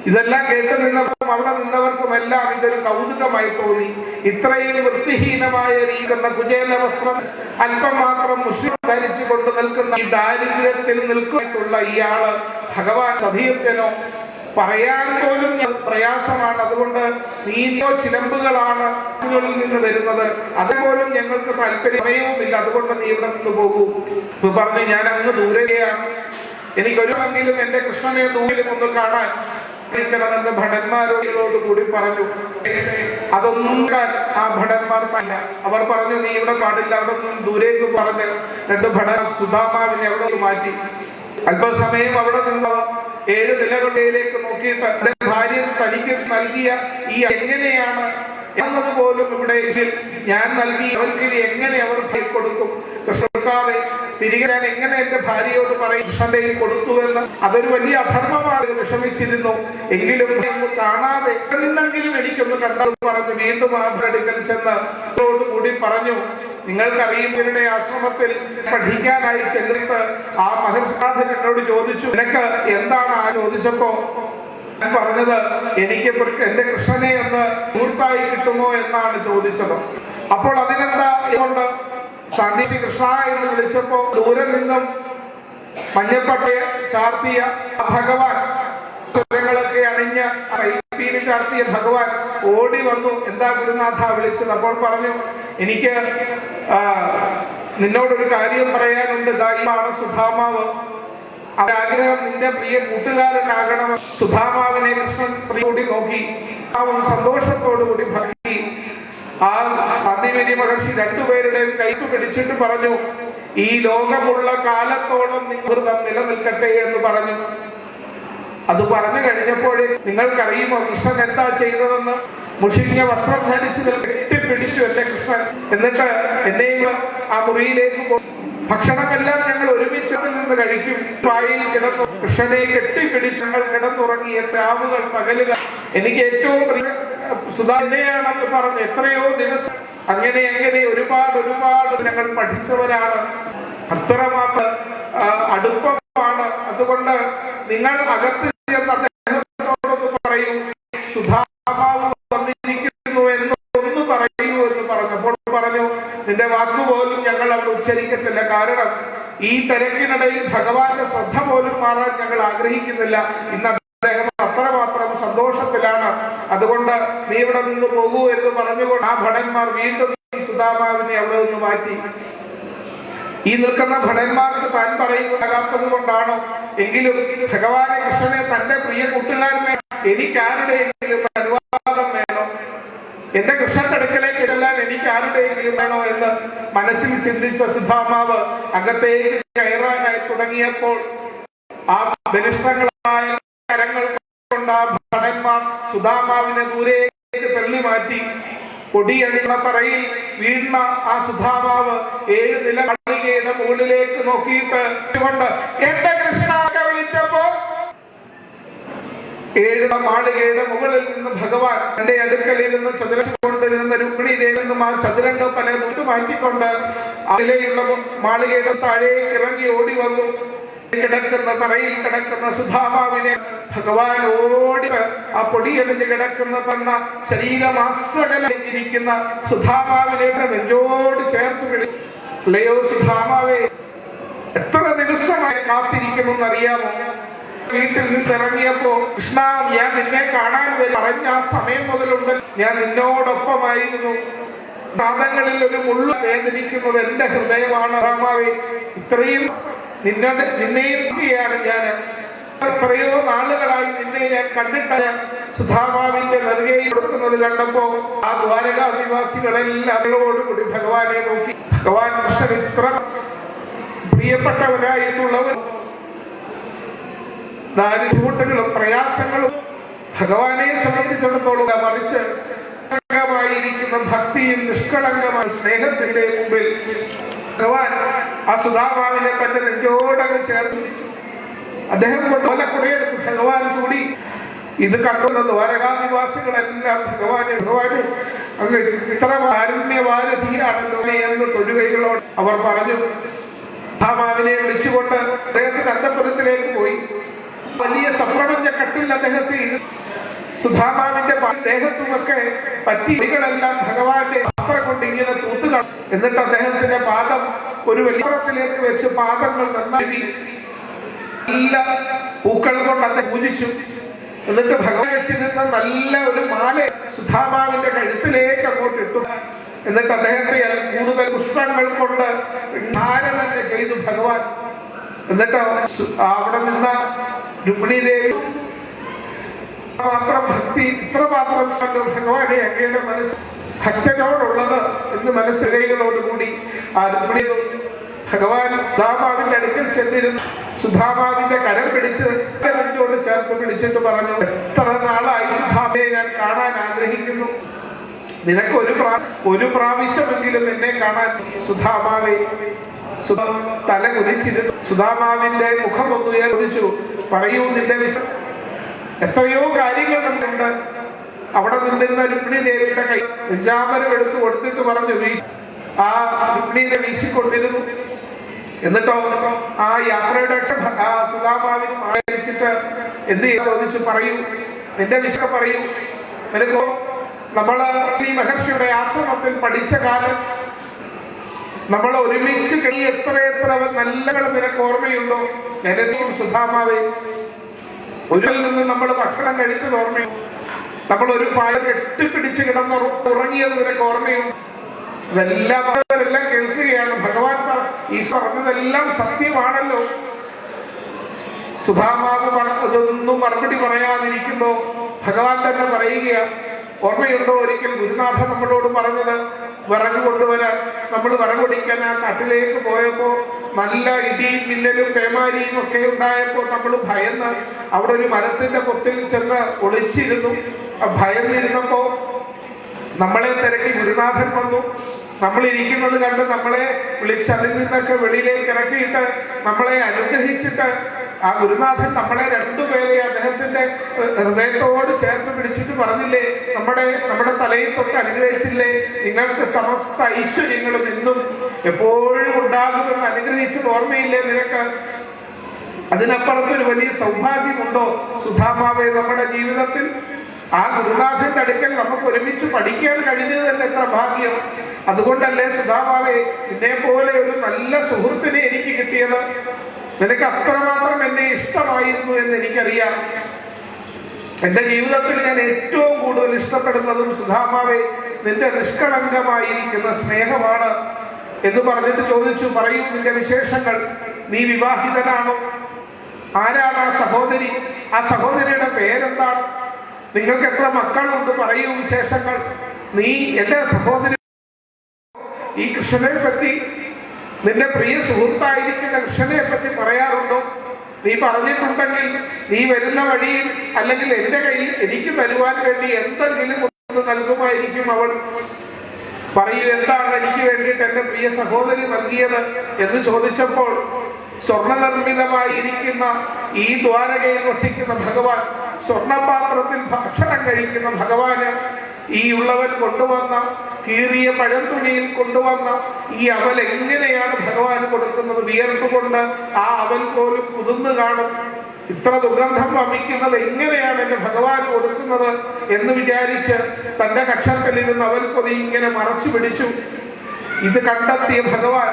ഇതെല്ലാം കേട്ട് നിന്നപ്പോൾ അവിടെ നിന്നവർക്കുമെല്ലാം ഇതൊരു കൗതുകമായി തോന്നി. ഇത്രയും വൃത്തിഹീനമായ രീതിക്കുന്ന കുചേല വസ്ത്രം അല്പം മാത്രം മുസ്ലിം ധരിച്ചു കൊണ്ട് നിൽക്കുന്ന ഈ ദാരിദ്ര്യത്തിൽ നിൽക്കുള്ള ഇയാള് ഭഗവാൻ സതീർത്ഥ്യനോ പറയാൻ പോലും പ്രയാസമാണ്. അതുകൊണ്ട് നീയോ ചിലമ്പുകളാണ് നിന്ന് വരുന്നത്, അതുപോലും ഞങ്ങൾക്ക് താല്പര്യവുമില്ല. അതുകൊണ്ട് നീ ഇവിടെ നിന്ന് പോകൂ എന്ന് പറഞ്ഞ് ഞാൻ അങ്ങ് ദൂരെയാണ്. എനിക്കൊരുവെങ്കിലും എൻ്റെ കൃഷ്ണനെ ദൂരം ഒന്ന് കാണാൻ ണമെന്ന് ഭടന്മാരോട് കൂടി പറഞ്ഞു. അതൊന്നും ആ ഭടന്മാർ തന്നെ അവർ പറഞ്ഞു, നീ ഇവിടെ പാടില്ല, അവിടെ നിന്നും ദൂരേക്ക് പറഞ്ഞ് രണ്ട് സുധാമാവിനെ അവിടെ മാറ്റി. അല്പസമയം അവിടെ നിന്ന് 7 നിലകളിലേക്ക് നോക്കിയിട്ട് എന്റെ ഭാര്യ തനിക്ക് നൽകിയ ഈ എങ്ങനെയാണ് എന്നതുപോലും ഇവിടെ ഞാൻ നൽകി അവർക്ക് എങ്ങനെ അവർ കൊടുക്കും, കൃഷ്ണക്കാരെ തിരികെ ഞാൻ എങ്ങനെ എന്റെ ഭാര്യയോട് പറയും കൃഷ്ണന്റെ കൊടുത്തു എന്ന്. അതൊരു വലിയ അധർമ്മമായി വിഷമിച്ചിരുന്നു. എങ്കിലും കാണാതെ നിന്നെങ്കിലും എനിക്കൊന്ന് കണ്ടത് പറഞ്ഞു വീണ്ടും ആ അടുക്കൽ ചെന്ന് കൂടി പറഞ്ഞു, നിങ്ങൾക്കറിയും ഇവരുടെ ആശ്രമത്തിൽ പഠിക്കാനായി ചെല്ലിട്ട് ആ മഹർഷാഥൻ എന്നോട് ചോദിച്ചു, നിനക്ക് എന്താണ് ആ ചോദിച്ചപ്പോ ഞാൻ പറഞ്ഞത്, എനിക്ക് എന്റെ കൃഷ്ണനെ ഒന്ന് സുഹൃത്തായി കിട്ടുമോ എന്നാണ് ചോദിച്ചത്. അപ്പോൾ അതിനെന്താ കൊണ്ട് സന്ദീപ് കൃഷ്ണ എന്ന് വിളിച്ചപ്പോ ദൂരെ നിന്നും മഞ്ഞപ്പട്ടയെ ചാർത്തിയ ഭഗവാൻ സ്വരങ്ങളൊക്കെ അണിഞ്ഞ ചാർത്തിയ ഭഗവാൻ ഓടി വന്നു. എന്താ ഗുരുനാഥ വിളിച്ചത്? അപ്പോൾ പറഞ്ഞു, എനിക്ക് നിന്നോടൊരു കാര്യം പറയാനുണ്ട്. ദൈവമാണ് സുധാമാവ്. ആഗ്രഹം നിന്റെ പ്രിയ കൂട്ടുകാരനാകണം. സുധാമാവിനെ കൃഷ്ണൻ കൂടി നോക്കി അവൻ സന്തോഷത്തോടുകൂടി ഭക്തി ആ സന്ദീപനി മഹർഷി രണ്ടുപേരുടെയും കൈക്ക് പിടിച്ചിട്ട് പറഞ്ഞു, ഈ ലോകമുള്ള കാലത്തോളം നിങ്ങൃതം നിലനിൽക്കട്ടെ എന്ന് പറഞ്ഞു. അത് പറഞ്ഞു കഴിഞ്ഞപ്പോഴേ നിങ്ങൾക്കറിയുമോ കൃഷ്ണൻ എന്താ ചെയ്തതെന്ന്? മുഷിഞ്ഞ വസ്ത്രം ധരിച്ച് കെട്ടിപ്പിടിച്ചു എന്റെ കൃഷ്ണൻ. എന്നിട്ട് എന്നെയും ആ മുറിയിലേക്ക് ഭക്ഷണമെല്ലാം ഞങ്ങൾ ഒരുമിച്ച് നിന്ന് കഴിക്കും. വായിൽ കിടന്നു കൃഷ്ണനെ കെട്ടിപ്പിടിച്ച് ഞങ്ങൾ കിടന്നുറങ്ങിയ രാവുകൾ പകലുകൾ. എനിക്ക് ഏറ്റവും സുധാനെയാണെന്ന് പറഞ്ഞ് എത്രയോ ദിവസം അങ്ങനെ ഒരുപാട് ഞങ്ങൾ പഠിച്ചവരാണ്. അത്രമാത്രം അടുപ്പമാണ്. അതുകൊണ്ട് നിങ്ങൾ അകത്ത് ചെന്ന് അദ്ദേഹത്തോടൊന്ന് പറയൂ, സുധാമാവ് വന്നിരിക്കുന്നു എന്നൊന്ന് പറയൂ എന്ന് പറഞ്ഞപ്പോൾ പറഞ്ഞു, നിന്റെ വാക്കുപോലും ഞങ്ങൾ അവിടെ ഉച്ചരിക്കത്തില്ല. കാരണം ഈ തിരക്കിനിടയിൽ ഭഗവാന്റെ ശ്രദ്ധ പോലും മാറാൻ ഞങ്ങൾ ആഗ്രഹിക്കുന്നില്ല. ഇന്ന് അദ്ദേഹം അത്രമാത്രം സന്തോഷത്തിലാണ്. അതുകൊണ്ട് നീ ഇവിടെ നിന്ന് പോകൂ എന്ന് പറഞ്ഞുകൊണ്ട് ആ ഭടന്മാർ വീണ്ടും സുധാമാവിനെ അവിടെ നിന്ന് മാറ്റി. ഈ നിൽക്കുന്ന ഭടന്മാർക്ക് താൻ പറയുന്നതാകാത്തത് കൊണ്ടാണോ എങ്കിലും ഭഗവാനെ കൃഷ്ണനെ തന്റെ പ്രിയ കൂട്ടുകാരനെ എനിക്കാരുടെയെങ്കിലും അനുവാദം വേണോ, എന്റെ കൃഷ്ണന്റെ അടുക്കലേക്ക് ചെല്ലാൻ എനിക്ക് ആരുടെയെങ്കിലും വേണോ എന്ന് മനസ്സിൽ ചിന്തിച്ച സുധാമാവ് അകത്തേക്ക് കയറാനായി തുടങ്ങിയപ്പോൾ ആ ബലിഷ്ഠങ്ങളായ കരങ്ങൾ കൊണ്ട് ആ ഭടന്മാർ സുധാമാവിനെ ദൂരേക്ക് തള്ളി മാറ്റി. പൊടിയണിന്ന തറയിൽ വീണ ആ സുധാമാവ് 7 നില മാളികയുടെ മുകളിലേക്ക് നോക്കിയിട്ട് കൊണ്ട് എന്റെ കൃഷ്ണനെ വിളിച്ചപ്പോ 7 മാളികയുടെ മുകളിൽ നിന്ന് ഭഗവാൻ തന്റെ അടുക്കളിൽ നിന്ന് ചതുരകൊണ്ടിരുന്ന രുക്മിണി ദേവിയിൽ നിന്നും ആ ചതുരംഗം പല നൂറ്റ് മാറ്റിക്കൊണ്ട് അതിലെയുള്ള മാളികയുടെ താഴേക്ക് ഇറങ്ങി ഓടി വന്നു. കിടക്കുന്ന തറയിൽ കിടക്കുന്ന സുധാമാവിനെ ഭഗവാൻ ഓടി ആ പൊടിയടിഞ്ഞ് കിടക്കുന്ന തന്ന ശരീരമാസകലിരിക്കുന്ന സുധാമാവിനെ നെഞ്ചോട് ചേർത്ത് വിളിച്ചു. ലയോ സുധാമാവേ, എത്ര ദിവസമായി കാത്തിരിക്കുന്നു എന്നറിയാമോ? വീട്ടിൽ നിന്നിറങ്ങിയപ്പോ കൃഷ്ണ, ഞാൻ നിന്നെ കാണാൻ പറഞ്ഞ ആ സമയം മുതലുണ്ട് ഞാൻ നിന്നോടൊപ്പമായിരുന്നു. പാദങ്ങളിൽ ഒരു മുള്ളു വേദനിക്കുന്നത് എന്റെ ഹൃദയമാണ്. രാമാവേ, ഇത്രയും നിന്നെയാണ് ഞാൻ എത്രയോ നാളുകളായി നിന്നെ ഞാൻ കണ്ടിട്ട് സുധാമാവിന്റെ നെറുകയിൽ കൊടുക്കുന്നത് കണ്ടപ്പോ ആ ദ്വാരകാ നിവാസികളെല്ലാവരോടുകൂടി ഭഗവാനെ നോക്കി. ഭഗവാൻ കൃഷ്ണൻ ഇത്ര പ്രിയപ്പെട്ടവരായിട്ടുള്ളവർ ദാരിദ്ര്യങ്ങളും പ്രയാസങ്ങളും ഭഗവാനെ സംബന്ധിച്ചിടത്തോളം മറിച്ച് ായിരിക്കുന്ന ഭക്തിയും നിഷ്കളങ്കമായ സ്നേഹത്തിന്റെ മുമ്പിൽ ഭഗവാൻ ആ സുധാമാവിനെ തന്റെ നെഞ്ചോടങ്ങ് ചേർത്ത് അദ്ദേഹം കൊലക്കുടയെടുത്ത് ഭഗവാൻ ചൂടി. ഇത് കണ്ടുന്ന ദ്വാരകാനിവാസികളെല്ലാം ഭഗവാനെ അങ്ങ് ഇത്ര കാരുണ്യവാരധിയാണല്ലോ എന്ന് തൊഴുകൈകളോട് അവർ പറഞ്ഞു. സുധാമാവിനെ വിളിച്ചുകൊണ്ട് അദ്ദേഹത്തിന്റെ അന്തഃപുരത്തിലേക്ക് പോയി. വലിയ സപ്രപഞ്ച കട്ടിൽ അദ്ദേഹത്തെ സുധാമാവിന്റെ ദേഹത്തുമൊക്കെ പറ്റികളെല്ലാം ഭഗവാന്റെ വസ്ത്രം കൊണ്ട് ഇങ്ങനെ തൂത്തുക. എന്നിട്ട് അദ്ദേഹത്തിന്റെ പാദം ഒരു വലിയത്തിലേക്ക് വെച്ച് പാദങ്ങൾ നന്നായി നല്ല പൂക്കൾ കൊണ്ട് അദ്ദേഹം പൂജിച്ചു. എന്നിട്ട് ഭഗവാൻ വെച്ചിരുന്ന നല്ല ഒരു മാല സുധാമാവിന്റെ കഴുത്തിലേക്ക് അങ്ങോട്ട് ഇട്ടു. എന്നിട്ട് അദ്ദേഹത്തെ കൂടുതൽ പുഷ്പങ്ങൾ കൊണ്ട് ധാര തന്നെ ചെയ്തു ഭഗവാൻ. എന്നിട്ട് അവിടെ നിന്ന രുക്മിണി ദേവി മാത്രം ഭക്തി ഇത്രമാത്രം ഭഗവാനെ അങ്ങയുടെ മനസ്സ് ഭക്തനോടുള്ളത് എന്ന് മനസ്സിലയോടുകൂടി ആ രുക്മിണി ഭഗവാൻ സുധാമാവിന്റെ അടുക്കൽ ചെന്നിരുന്നു. സുധാമാവിന്റെ കരം പിടിച്ച് നെഞ്ചോട് ചേർത്ത് പിടിച്ചിട്ട് പറഞ്ഞു, എത്ര നാളായി സുധാമയെ ഞാൻ കാണാൻ ആഗ്രഹിക്കുന്നു. നിനക്ക് ഒരു പ്രാവശ്യമെങ്കിലും എന്നെ കാണാൻ സുധാമാവേ. തല കുനിച്ചിരുന്നു. സുധാമാവിന്റെ മുഖം ഒന്ന് ഉയർത്തിച്ചു. പറയൂ നിന്റെ വിഷയം. എത്രയോ കാര്യങ്ങൾ നമുക്കുണ്ട്. അവിടെ നിന്നിരുന്ന രുക്മിണി ദേവിയുടെ കൈ വെഞ്ചാമരം എടുത്തു കൊടുത്തിട്ട് പറഞ്ഞു. ആ രുക്മിണി ദേവി വീശിക്കൊണ്ടിരുന്നു. എന്നിട്ടോ ആ യാത്രയുടെ ആ സുധാമാവിന് ആയിരിച്ചിട്ട് എന്ത് ചെയ്യാൻ ചോദിച്ചു. പറയൂ നിന്റെ വിഷയം പറയൂ. നിനക്കോ നമ്മള് ഈ മഹർഷിയുടെ ആശ്രമത്തിൽ പഠിച്ച കാലം നമ്മൾ ഒരുമിച്ച് എത്ര നല്ലകൾ നിനക്ക് ഓർമ്മയുണ്ടോ? ഞാനെന്തും സുധാമാവേ, ഒരിൽ നിന്ന് നമ്മൾ ഭക്ഷണം കഴിച്ചത് ഓർമ്മയുണ്ട്. നമ്മൾ ഒരു പായ കെട്ടിപ്പിടിച്ച് കിടന്ന് ഉറങ്ങിയത് നിനക്ക് ഓർമ്മയുണ്ട്. ഇതെല്ലാം അവരെല്ലാം കേൾക്കുകയാണ്. ഭഗവാൻ ഈ പറഞ്ഞതെല്ലാം സത്യമാണല്ലോ. സുധാമാവ് ഇതൊന്നും മറുപടി പറയാതിരിക്കുമ്പോ ഭഗവാൻ തന്നെ പറയുകയാണ്. ഓർമ്മയുണ്ടോ ഒരിക്കൽ ഗുരുനാഥൻ നമ്മളോട് പറഞ്ഞത്, വിറക് കൊണ്ടുവരാൻ നമ്മൾ വിറകൊടിക്കാൻ ആ കാട്ടിലേക്ക് പോയപ്പോ നല്ല ഇടിയും മിന്നലും പേമാരിയും ഒക്കെ ഉണ്ടായപ്പോ നമ്മൾ ഭയന്ന് അവിടെ ഒരു മരത്തിന്റെ പൊത്തിൽ ചെന്ന് ഒളിച്ചിരുന്നു. ഭയന്നിരുന്നപ്പോ നമ്മളെ തിരക്കി ഗുരുനാഥൻ വന്നു. നമ്മളിരിക്കുന്നത് കണ്ട് നമ്മളെ വിളിച്ച് അതിൽ നിന്നൊക്കെ വെളിയിലേക്ക് ഇറക്കിയിട്ട് നമ്മളെ അനുഗ്രഹിച്ചിട്ട് ആ ഗുരുനാഥൻ നമ്മളെ രണ്ടുപേരെ അദ്ദേഹത്തിന്റെ ഹൃദയത്തോട് ചേർത്ത് പിടിച്ചിട്ട് പറഞ്ഞില്ലേ, നമ്മുടെ തലയിൽ തൊട്ട് അനുഗ്രഹിച്ചില്ലേ, നിങ്ങൾക്ക് സമസ്ത ഐശ്വര്യങ്ങളും ഇന്നും എപ്പോഴും ഉണ്ടാകുമെന്ന് അനുഗ്രഹിച്ചത് ഓർമ്മയില്ലേ നിനക്ക്? അതിനപ്പുറത്തൊരു വലിയ സൗഭാഗ്യമുണ്ടോ സുധാമാവേ നമ്മുടെ ജീവിതത്തിൽ? ആ ഗുരുനാഥന്റെ അടുക്കൽ നമുക്ക് ഒരുമിച്ച് പഠിക്കാൻ കഴിഞ്ഞത് തന്നെ എത്ര ഭാഗ്യം. അതുകൊണ്ടല്ലേ സുധാമാവേ നിന്നെ പോലെ ഒരു നല്ല സുഹൃത്തിനെ എനിക്ക് കിട്ടിയത്. നിനക്ക് അത്രമാത്രം എന്നെ ഇഷ്ടമായിരുന്നു എന്ന് എനിക്കറിയാം. എന്റെ ജീവിതത്തിൽ ഞാൻ ഏറ്റവും കൂടുതൽ ഇഷ്ടപ്പെടുന്നതും സുധാമാവേ നിന്റെ നിഷ്കളങ്കമായിരിക്കുന്ന സ്നേഹമാണ് എന്ന് പറഞ്ഞിട്ട് ചോദിച്ചു. പറയൂ നിന്റെ വിശേഷങ്ങൾ. നീ വിവാഹിതനാണോ? ആരാണ് ആ സഹോദരി? ആ സഹോദരിയുടെ പേരെന്താണ്? നിങ്ങൾക്ക് എത്ര മക്കളുണ്ട്? പറയൂ വിശേഷങ്ങൾ. നീ എന്റെ സഹോദരി ഈ കൃഷ്ണനെ പറ്റി, നിന്റെ പ്രിയ സുഹൃത്തായിരിക്കുന്ന കൃഷ്ണനെ പറ്റി പറയാറുണ്ടോ? നീ പറഞ്ഞിട്ടുണ്ടെങ്കിൽ നീ വരുന്ന വഴിയിൽ അല്ലെങ്കിൽ എന്റെ കയ്യിൽ എനിക്ക് തരുവാൻ വേണ്ടി എന്തെങ്കിലും ഒന്ന് നൽകുമായിരിക്കും അവൾ. പറയൂ, എന്താണ് എനിക്ക് വേണ്ടിയിട്ട് എൻ്റെ പ്രിയ സഹോദരി നൽകിയത് എന്ന് ചോദിച്ചപ്പോൾ സ്വർണ്ണനിർമ്മിതമായിരിക്കുന്ന ഈ ദ്വാരകയിൽ വസിക്കുന്ന ഭഗവാൻ, സ്വർണ്ണപാത്രത്തിൽ ഭക്ഷണം കഴിക്കുന്ന ഭഗവാന് ഈ ഉള്ളവൻ കൊണ്ടുവന്ന കീറിയ പഴംതുണിയിൽ കൊണ്ടുവന്ന ഈ അവൽ എങ്ങനെയാണ് ഭഗവാന് കൊടുക്കുന്നത്? വിയർത്തുകൊണ്ട് ആ അവൽ പോലും കുതിർന്നു കാണും. ഇത്ര ദുർഗന്ധം വമിക്കുന്നത് എങ്ങനെയാണ് എൻ്റെ ഭഗവാൻ കൊടുക്കുന്നത് എന്ന് വിചാരിച്ച് തൻ്റെ കക്ഷത്തിൽ ഇരുന്ന് അവൽ പൊതി ഇങ്ങനെ മറച്ചു പിടിച്ചു. ഇത് കണ്ടെത്തിയ ഭഗവാൻ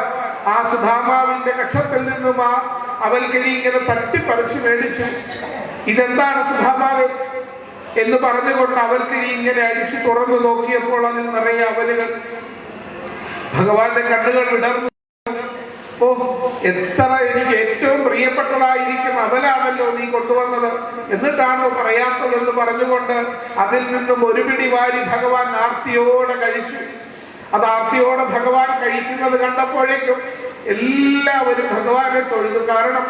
ആ സുധാമാവിന്റെ കക്ഷത്തിൽ നിന്നും ആ അവൽക്കിഴി ഇങ്ങനെ തട്ടിപ്പറിച്ചു മേടിച്ചു. ഇതെന്താണ് സുധാമാവ് എന്ന് പറഞ്ഞുകൊണ്ട് അവൽക്കിഴി ഇങ്ങനെ അടിച്ചു തുറന്നു നോക്കിയപ്പോൾ അതിൽ നിറയെ അവലുകൾ. ഭഗവാന്റെ കണ്ണുകൾ വിടർന്നു. ഓ, എത്ര എനിക്ക് ഏറ്റവും പ്രിയപ്പെട്ടതായിരിക്കുന്ന അവലാണല്ലോ നീ കൊണ്ടുവന്നത്, എന്നിട്ടാണോ പറയാത്തതെന്ന് പറഞ്ഞുകൊണ്ട് അതിൽ നിന്നും ഒരു പിടി വാരി ഭഗവാൻ ആർത്തിയോടെ കഴിച്ചു. അത് ആർത്തിയോടെ ഭഗവാൻ കഴിക്കുന്നത് കണ്ടപ്പോഴേക്കും എല്ലാവരും ഭഗവാനെ തൊഴുതു. കാരണം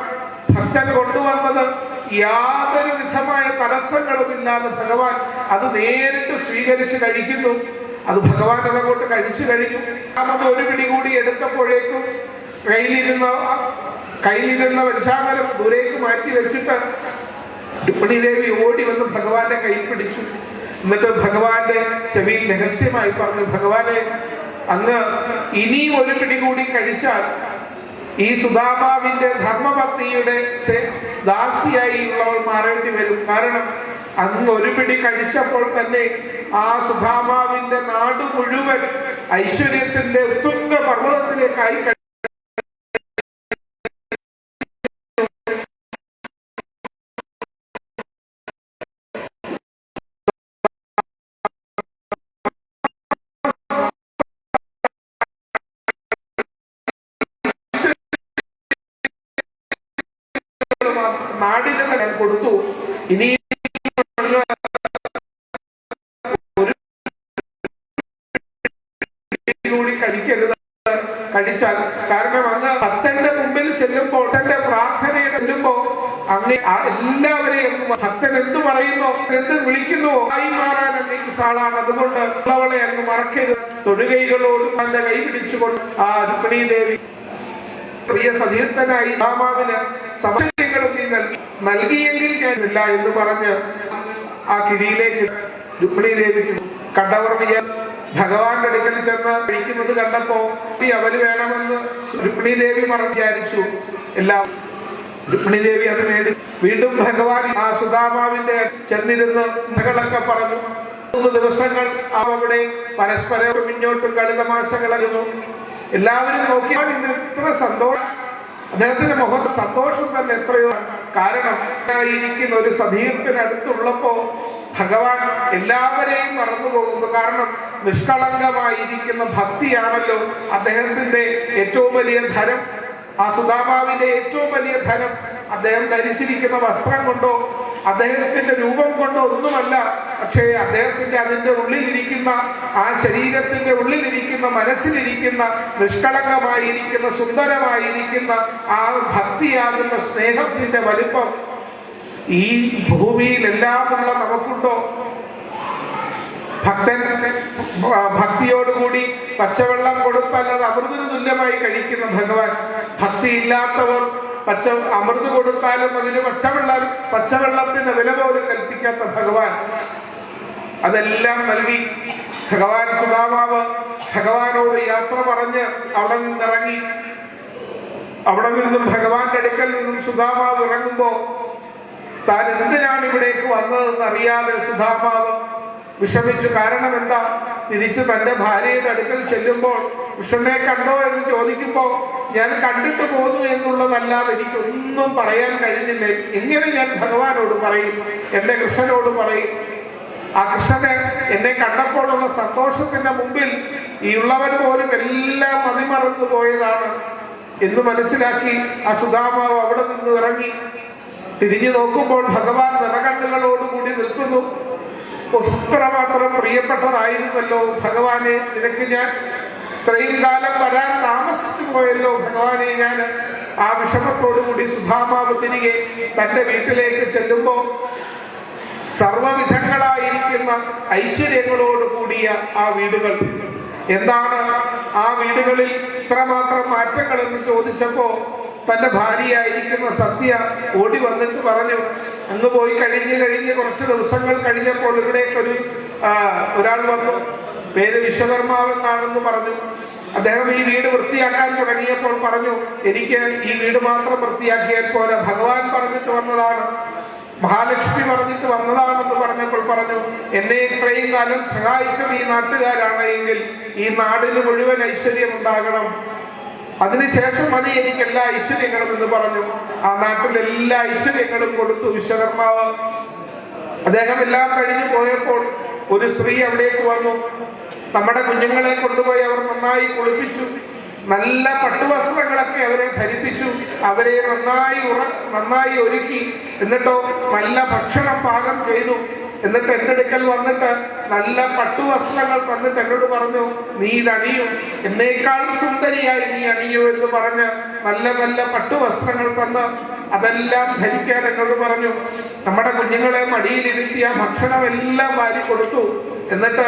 ഭക്തൻ കൊണ്ടുവന്നത് യാതൊരു വിധമായ തടസ്സങ്ങളുമില്ലാതെ ഭഗവാൻ അത് നേരിട്ട് സ്വീകരിച്ച് കഴിക്കുന്നു. അത് ഭഗവാൻ അതങ്ങോട്ട് കഴിച്ചു കഴിഞ്ഞു. അത് ഒരു പിടി കൂടി എടുത്തപ്പോഴേക്കും കയ്യിലിരുന്ന വെഞ്ചാമരം ദൂരേക്ക് മാറ്റി വെച്ചിട്ട് രുക്മിണി ദേവി ഓടി വന്ന് ഭഗവാന്റെ കൈ പിടിച്ചു. എന്നിട്ട് ഭഗവാന്റെ ചെവിയിൽ രഹസ്യമായി പറഞ്ഞു, ഭഗവാനെ, അങ്ങ് ഇനിയും ഒരു പിടി കൂടി കഴിച്ചാൽ ഈ സുധാമാവിന്റെ ധർമ്മഭക്തിയുടെ ദാസിയായി ഉള്ളവൾ മാറേണ്ടി വരും. കാരണം അങ്ങ് ഒരു പിടി കഴിച്ചപ്പോൾ തന്നെ ആ സുധാമാവിന്റെ നാട് മുഴുവൻ ഐശ്വര്യത്തിന്റെ ഉത്തുംഗ പർവ്വതത്തിലേക്കായി നാടിന് ഞാൻ കൊടുത്തു. ഇനി കൂടി കഴിക്കരുത്, കഴിച്ചാൽ. കാരണം അങ്ങ് ഭക്തന്റെ മുമ്പിൽ ചെല്ലുമ്പോൾ, തന്റെ പ്രാർത്ഥനയുടെ ചെല്ലുമ്പോ അങ്ങ് എല്ലാവരെയും ഭക്തൻ എന്ത് പറയുന്നോ, എന്ത് വിളിക്കുന്നുവോ ആയി മാറാൻ അങ്ങേക്ക് സാളാണ്. അതുകൊണ്ട് ഉള്ളവളെ അങ്ങ് മറക്കരുത്. തൊഴുകൈകളോടും തന്റെ കൈ പിടിച്ചുകൊണ്ട് ആ രുക്മിണി ദേവി പ്രിയ സതീർത്ഥനായി രാമാവിന് സമയങ്ങളും നീ നൽകിയെങ്കിൽ ഞാനില്ല എന്ന് പറഞ്ഞ് ആ കിഴിയിലേക്ക് രുക്മിണി ദേവിക്ക് കണ്ടവർ ഭഗവാന്റെ അടുക്കൽ ചെന്ന് കഴിക്കുന്നത് കണ്ടപ്പോ ഈ അവര് വേണമെന്ന് രുക്മിണി ദേവി വിചാരിച്ചു. എല്ലാം രുക്മിണി ദേവി അത് നേടി. വീണ്ടും ഭഗവാൻ ആ സുധാമാവിന്റെ ചെന്നിരുന്ന് കഥകളൊക്കെ പറഞ്ഞു. 3 ദിവസങ്ങൾ അവിടെ പരസ്പരം മുന്നോട്ടും കളിതമാശകളായിരുന്നു. എല്ലാവരും നോക്കിയാൽ ഇന്ന് എത്ര സന്തോഷം, അദ്ദേഹത്തിന്റെ മുഖത്ത് സന്തോഷം തന്നെ എത്രയോ. കാരണം ഇരിക്കുന്ന ഒരു സതീർത്ഥനടുത്തുള്ളപ്പോ ഭഗവാൻ എല്ലാവരെയും മറന്നു പോകുന്നു. കാരണം നിഷ്കളങ്കമായിരിക്കുന്ന ഭക്തിയാണല്ലോ അദ്ദേഹത്തിന്റെ ഏറ്റവും വലിയ ധനം. ആ സുധാമാവിന്റെ ഏറ്റവും വലിയ ധനം അദ്ദേഹം ധരിച്ചിരിക്കുന്ന വസ്ത്രം കൊണ്ടോ അദ്ദേഹത്തിന്റെ രൂപം കൊണ്ടോ ഒന്നുമല്ല. പക്ഷേ അദ്ദേഹത്തിന്റെ അതിന്റെ ഉള്ളിലിരിക്കുന്ന ആ ശരീരത്തിന്റെ ഉള്ളിലിരിക്കുന്ന മനസ്സിലിരിക്കുന്ന നിഷ്കളങ്കമായിരിക്കുന്ന സുന്ദരമായിരിക്കുന്ന ആ ഭക്തിയാകുന്ന സ്നേഹത്തിന്റെ വലിപ്പം ഈ ഭൂമിയിൽ എല്ലാമുള്ള നമുക്കുണ്ടോ? ഭക്തൻ ഭക്തിയോടുകൂടി പച്ചവെള്ളം കൊടുത്താൽ അത് അമൃതിന് തുല്യമായി കഴിക്കുന്ന ഭഗവാൻ. ഭക്തി ഇല്ലാത്തവർ അമൃത് കൊടുത്താലും അതിന് പച്ചവെള്ളത്തിന് വില പോലും കൽപ്പിക്കാത്ത ഭഗവാൻ അതെല്ലാം നൽകി. ഭഗവാൻ സുധാമാവ് ഭഗവാനോട് യാത്ര പറഞ്ഞ് അവിടെ നിന്നിറങ്ങി. അവിടെ നിന്നും ഭഗവാന്റെ അടുക്കൽ നിന്നും സുധാമാവ് ഇറങ്ങുമ്പോ താൻ എന്തിനാണ് ഇവിടേക്ക് വന്നതെന്ന് അറിയാതെ സുധാമാവ് വിഷമിച്ചു. കാരണം എന്താ? തിരിച്ച് തന്റെ ഭാര്യയുടെ അടുക്കൽ ചെല്ലുമ്പോൾ കൃഷ്ണനെ കണ്ടോ എന്ന് ചോദിക്കുമ്പോൾ ഞാൻ കണ്ടിട്ട് പോന്നു എന്നുള്ളതല്ലാതെ എനിക്കൊന്നും പറയാൻ കഴിഞ്ഞില്ല. എങ്ങനെ ഞാൻ ഭഗവാനോട് പറയും, എന്റെ കൃഷ്ണനോട് പറയും? ആ കൃഷ്ണനെ എന്നെ കണ്ടപ്പോഴുള്ള സന്തോഷത്തിന്റെ മുമ്പിൽ ഈ ഉള്ളവർ പോലും എല്ലാം മതിമറന്നു പോയതാണ് എന്ന് മനസ്സിലാക്കി ആ സുധാമാവ് അവിടെ നിന്ന് ഇറങ്ങി. തിരിഞ്ഞു നോക്കുമ്പോൾ ഭഗവാൻ നിറകണ്ണുകളോടുകൂടി നിൽക്കുന്നു. ഇത്രമാത്രം പ്രിയപ്പെട്ടതായിരുന്നല്ലോ ഭഗവാനെ നിനക്ക് ഞാൻ, ഇത്രയും കാലം വരാൻ താമസിച്ചു പോയല്ലോ ഭഗവാനെ ഞാൻ. ആ വിഷമത്തോടുകൂടി സുധാമാവ് തിരികെ തന്റെ വീട്ടിലേക്ക് ചെല്ലുമ്പോ സർവവിധങ്ങളായിരിക്കുന്ന ഐശ്വര്യങ്ങളോട് കൂടിയ ആ വീടുകൾ, എന്താണ് ആ വീടുകളിൽ ഇത്രമാത്രം മാറ്റങ്ങൾ എന്ന് ചോദിച്ചപ്പോ തന്റെ ഭാര്യയായിരിക്കുന്ന സത്യ ഓടി വന്നിട്ട് പറഞ്ഞു, അങ്ങ് പോയി കഴിഞ്ഞ് കുറച്ച് ദിവസങ്ങൾ കഴിഞ്ഞപ്പോൾ ഇവിടേക്കൊരു ഒരാൾ വന്നു, പേര് വിശ്വകർമാവെന്നാണെന്ന് പറഞ്ഞു. അദ്ദേഹം ഈ വീട് വൃത്തിയാക്കാൻ തുടങ്ങിയപ്പോൾ പറഞ്ഞു, എനിക്ക് ഈ വീട് മാത്രം വൃത്തിയാക്കിയാൽ പോലെ ഭഗവാൻ പറഞ്ഞിട്ട് വന്നതാണ്, മഹാലക്ഷ്മി പറഞ്ഞിട്ട് വന്നതാണെന്ന് പറഞ്ഞപ്പോൾ പറഞ്ഞു, എന്നെ ഇത്രയും കാലം സഹായിച്ചത് ഈ നാട്ടുകാരാണ് എങ്കിൽ ഈ നാടിന് മുഴുവൻ ഐശ്വര്യം ഉണ്ടാകണം, അതിനുശേഷം മതി എനിക്ക് എല്ലാ ഐശ്വര്യങ്ങളും എന്ന് പറഞ്ഞു. ആ നാട്ടിൽ എല്ലാ ഐശ്വര്യങ്ങളും കൊടുത്തു വിശ്വകർമാവ്. അദ്ദേഹം എല്ലാം കഴിഞ്ഞു പോയപ്പോൾ ഒരു സ്ത്രീ അവിടേക്ക് വന്നു. നമ്മുടെ കുഞ്ഞുങ്ങളെ കൊണ്ടുപോയി അവർ നന്നായി കുളിപ്പിച്ചു, നല്ല പട്ടുവസ്ത്രങ്ങളൊക്കെ അവരെ ധരിപ്പിച്ചു, അവരെ നന്നായി ഒരുക്കി, എന്നിട്ടോ നല്ല ഭക്ഷണം പാകം ചെയ്തു. എന്നിട്ട് എൻ്റെ അടുക്കൽ വന്നിട്ട് നല്ല പട്ടുവസ്ത്രങ്ങൾ തന്നിട്ട് എന്നോട് പറഞ്ഞു, നീ ഇതണിയൂ, എന്നേക്കാൾ സുന്ദരിയായി നീ അണിയൂ എന്ന് പറഞ്ഞ് നല്ല നല്ല പട്ടുവസ്ത്രങ്ങൾ തന്ന് അതെല്ലാം ധരിക്കാൻ എന്നോട് പറഞ്ഞു. നമ്മുടെ കുഞ്ഞുങ്ങളെ മടിയിലിരുത്തി ആ ഭക്ഷണം എല്ലാം വാരി കൊടുത്തു. എന്നിട്ട്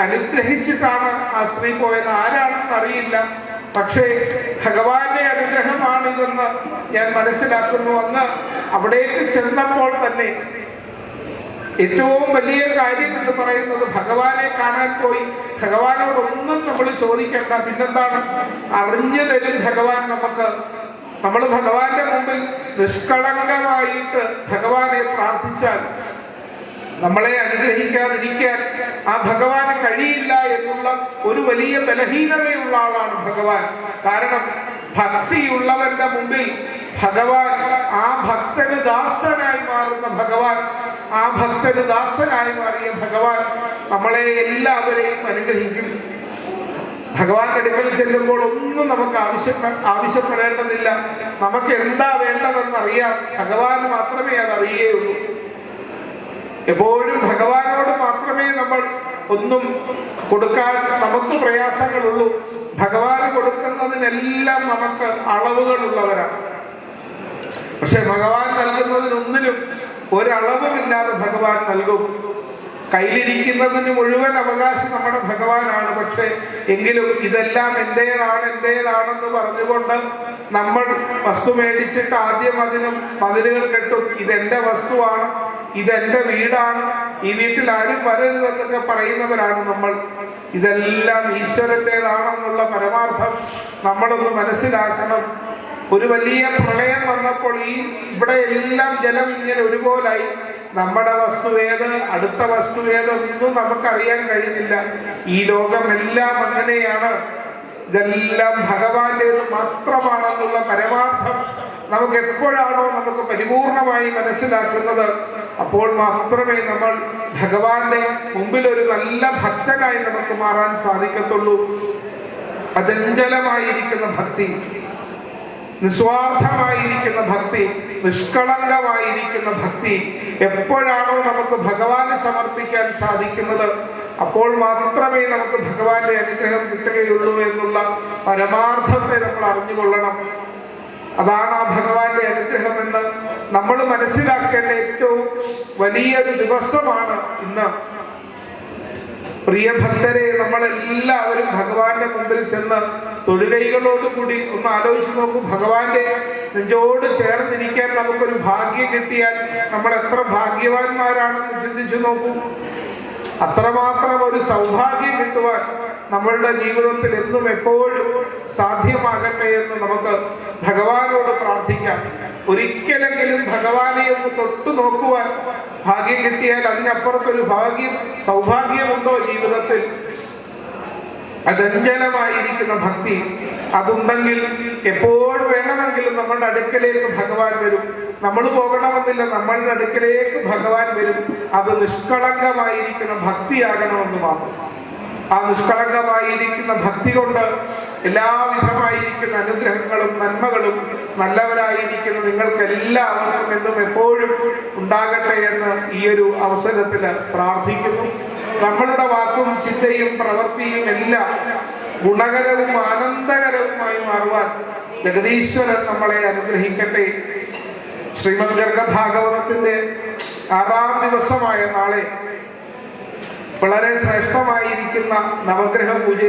അനുഗ്രഹിച്ചിട്ടാണ് ആ സ്ത്രീ പോയത്. ആരാണെന്ന് അറിയില്ല, പക്ഷേ ഭഗവാന്റെ അനുഗ്രഹമാണിതെന്ന് ഞാൻ മനസ്സിലാക്കുന്നു. അന്ന് അവിടേക്ക് ചെന്നപ്പോൾ തന്നെ ഏറ്റവും വലിയ കാര്യം എന്ന് പറയുന്നത് ഭഗവാനെ കാണാൻ പോയി. ഭഗവാനോടൊന്നും നമ്മൾ ചോദിക്കേണ്ട, പിന്നെന്താണ്, അറിഞ്ഞു തരും ഭഗവാൻ നമുക്ക്. നമ്മൾ ഭഗവാന്റെ മുമ്പിൽ നിഷ്കളങ്കമായിട്ട് ഭഗവാനെ പ്രാർത്ഥിച്ചാൽ നമ്മളെ അനുഗ്രഹിക്കാതിരിക്കാൻ ആ ഭഗവാന് കഴിയില്ല എന്നുള്ള ഒരു വലിയ ബലഹീനതയുള്ള ആളാണ് ഭഗവാൻ. കാരണം ഭക്തിയുള്ളവന്റെ മുമ്പിൽ ഭഗവാൻ, ആ ഭക്തന് ദാസനായി മാറുന്ന ഭഗവാൻ, ആ ഭക്തന് ദാസനായി മാറിയ ഭഗവാൻ നമ്മളെ എല്ലാവരെയും അനുഗ്രഹിക്കും. ഭഗവാന്റെ അടുക്കൽ ചെല്ലുമ്പോൾ ഒന്നും നമുക്ക് ആവശ്യപ്പെടേണ്ടതില്ല. നമുക്ക് എന്താ വേണ്ടതെന്നറിയാം, ഭഗവാൻ മാത്രമേ അതറിയുകയുള്ളൂ. എപ്പോഴും ഭഗവാനോട് മാത്രമേ നമ്മൾ ഒന്നും കൊടുക്കാൻ നമുക്ക് പ്രയാസങ്ങളുള്ളൂ. ഭഗവാൻ കൊടുക്കുന്നതിനെല്ലാം നമുക്ക് അളവുകളുള്ളവരാണ്. പക്ഷെ ഭഗവാൻ നൽകുന്നതിനൊന്നിനും ഒരളവുമില്ലാതെ ഭഗവാൻ നൽകും. കയ്യിലിരിക്കുന്നതിന് മുഴുവൻ അവകാശം നമ്മുടെ ഭഗവാനാണ്. പക്ഷെ എങ്കിലും ഇതെല്ലാം എന്റേതാണെന്ന് പറഞ്ഞുകൊണ്ട് നമ്മൾ വസ്തു മേടിച്ചിട്ട് ആദ്യം അതിനും മതിലുകൾ കെട്ടും. ഇതെന്റെ വസ്തുവാണ്, ഇതെന്റെ വീടാണ്, ഈ വീട്ടിൽ ആരും വരരുതെന്നൊക്കെ പറയുന്നവരാണ് നമ്മൾ. ഇതെല്ലാം ഈശ്വരൻ്റെതാണെന്നുള്ള പരമാർത്ഥം നമ്മളൊന്ന് മനസ്സിലാക്കണം. ഒരു വലിയ പ്രളയം വന്നപ്പോൾ ഇവിടെ എല്ലാം ജലം ഇങ്ങനെ ഒരുപോലായി. നമ്മുടെ വസ്തുവേത്, അടുത്ത വസ്തുവേത് ഒന്നും നമുക്കറിയാൻ കഴിയുന്നില്ല. ഈ ലോകമെല്ലാം അങ്ങനെയാണ്. ഇതെല്ലാം ഭഗവാന്റേത് മാത്രമാണെന്നുള്ള പരമാർത്ഥം നമുക്ക് എപ്പോഴാണോ നമുക്ക് പരിപൂർണമായി മനസ്സിലാക്കുന്നത്, അപ്പോൾ മാത്രമേ നമ്മൾ ഭഗവാന്റെ മുമ്പിൽ ഒരു നല്ല ഭക്തനായി നമുക്ക് മാറാൻ സാധിക്കത്തുള്ളൂ. അചഞ്ചലമായിരിക്കുന്ന ഭക്തി, നിസ്വാർത്ഥമായിരിക്കുന്ന ഭക്തി, നിഷ്കളങ്കമായിരിക്കുന്ന ഭക്തി എപ്പോഴാണോ നമുക്ക് ഭഗവാനെ സമർപ്പിക്കാൻ സാധിക്കുന്നത്, അപ്പോൾ മാത്രമേ നമുക്ക് ഭഗവാന്റെ അനുഗ്രഹം കിട്ടുകയുള്ളൂ എന്നുള്ള പരമാർത്ഥത്തെ നമ്മൾ അറിഞ്ഞുകൊള്ളണം. അതാണ് ആ ഭഗവാന്റെ അനുഗ്രഹം എന്ന് നമ്മൾ മനസ്സിലാക്കേണ്ട ഏറ്റവും വലിയൊരു ദിവസമാണ് ഇന്ന്. പ്രിയ ഭക്തരെ, നമ്മളെല്ലാവരും ഭഗവാന്റെ മുമ്പിൽ ചെന്ന് തൊഴുകൈകളോടുകൂടി ഒന്ന് ആലോചിച്ച് നോക്കും. ഭഗവാന്റെ നെഞ്ചോട് ചേർന്നിരിക്കാൻ നമുക്കൊരു ഭാഗ്യം കിട്ടിയാൽ നമ്മൾ എത്ര ഭാഗ്യവാന്മാരാണെന്ന് ചിന്തിച്ചു നോക്കൂ. അത്രമാത്രം ഒരു സൗഭാഗ്യം കിട്ടുവാൻ നമ്മളുടെ ജീവിതത്തിൽ എന്നും എപ്പോഴും സാധ്യമാകട്ടെ എന്ന് നമുക്ക് ഭഗവാനോട് പ്രാർത്ഥിക്കാം. ഒരിക്കലെങ്കിലും ഭഗവാനെ ഒന്ന് തൊട്ടു നോക്കുവാൻ ഭാഗ്യം കിട്ടിയാൽ അതിനപ്പുറത്തൊരു സൗഭാഗ്യമുണ്ടോ ജീവിതത്തിൽ? അചഞ്ചലമായിരിക്കുന്ന ഭക്തി അതുണ്ടെങ്കിൽ എപ്പോൾ വേണമെങ്കിലും നമ്മളുടെ അടുക്കലേക്ക് ഭഗവാൻ വരും. നമ്മൾ പോകണമെന്നില്ല, നമ്മളുടെ അടുക്കലേക്ക് ഭഗവാൻ വരും. അത് നിഷ്കളങ്കമായിരിക്കുന്ന ഭക്തിയാകണമെന്ന് മാത്രം. ആ നിഷ്കളങ്കമായിരിക്കുന്ന ഭക്തി കൊണ്ട് എല്ലാവിധമായിരിക്കുന്ന അനുഗ്രഹങ്ങളും നന്മകളും നല്ലവരായിരിക്കുന്ന നിങ്ങൾക്ക് എല്ലാവർക്കും എന്നും എപ്പോഴും ഉണ്ടാകട്ടെ എന്ന് ഈ ഒരു അവസരത്തിൽ പ്രാർത്ഥിക്കുന്നു. നമ്മളുടെ വാക്കും ചിന്തയും പ്രവൃത്തിയും എല്ലാം ഗുണകരവും ആനന്ദകരവുമായി മാറുവാൻ ജഗദീശ്വരൻ നമ്മളെ അനുഗ്രഹിക്കട്ടെ. ശ്രീമദ് ഗർഗഭാഗവതത്തിന്റെ 6ാം ദിവസമായ നാളെ വളരെ ശ്രേഷ്ഠമായിരിക്കുന്ന നവഗ്രഹ പൂജ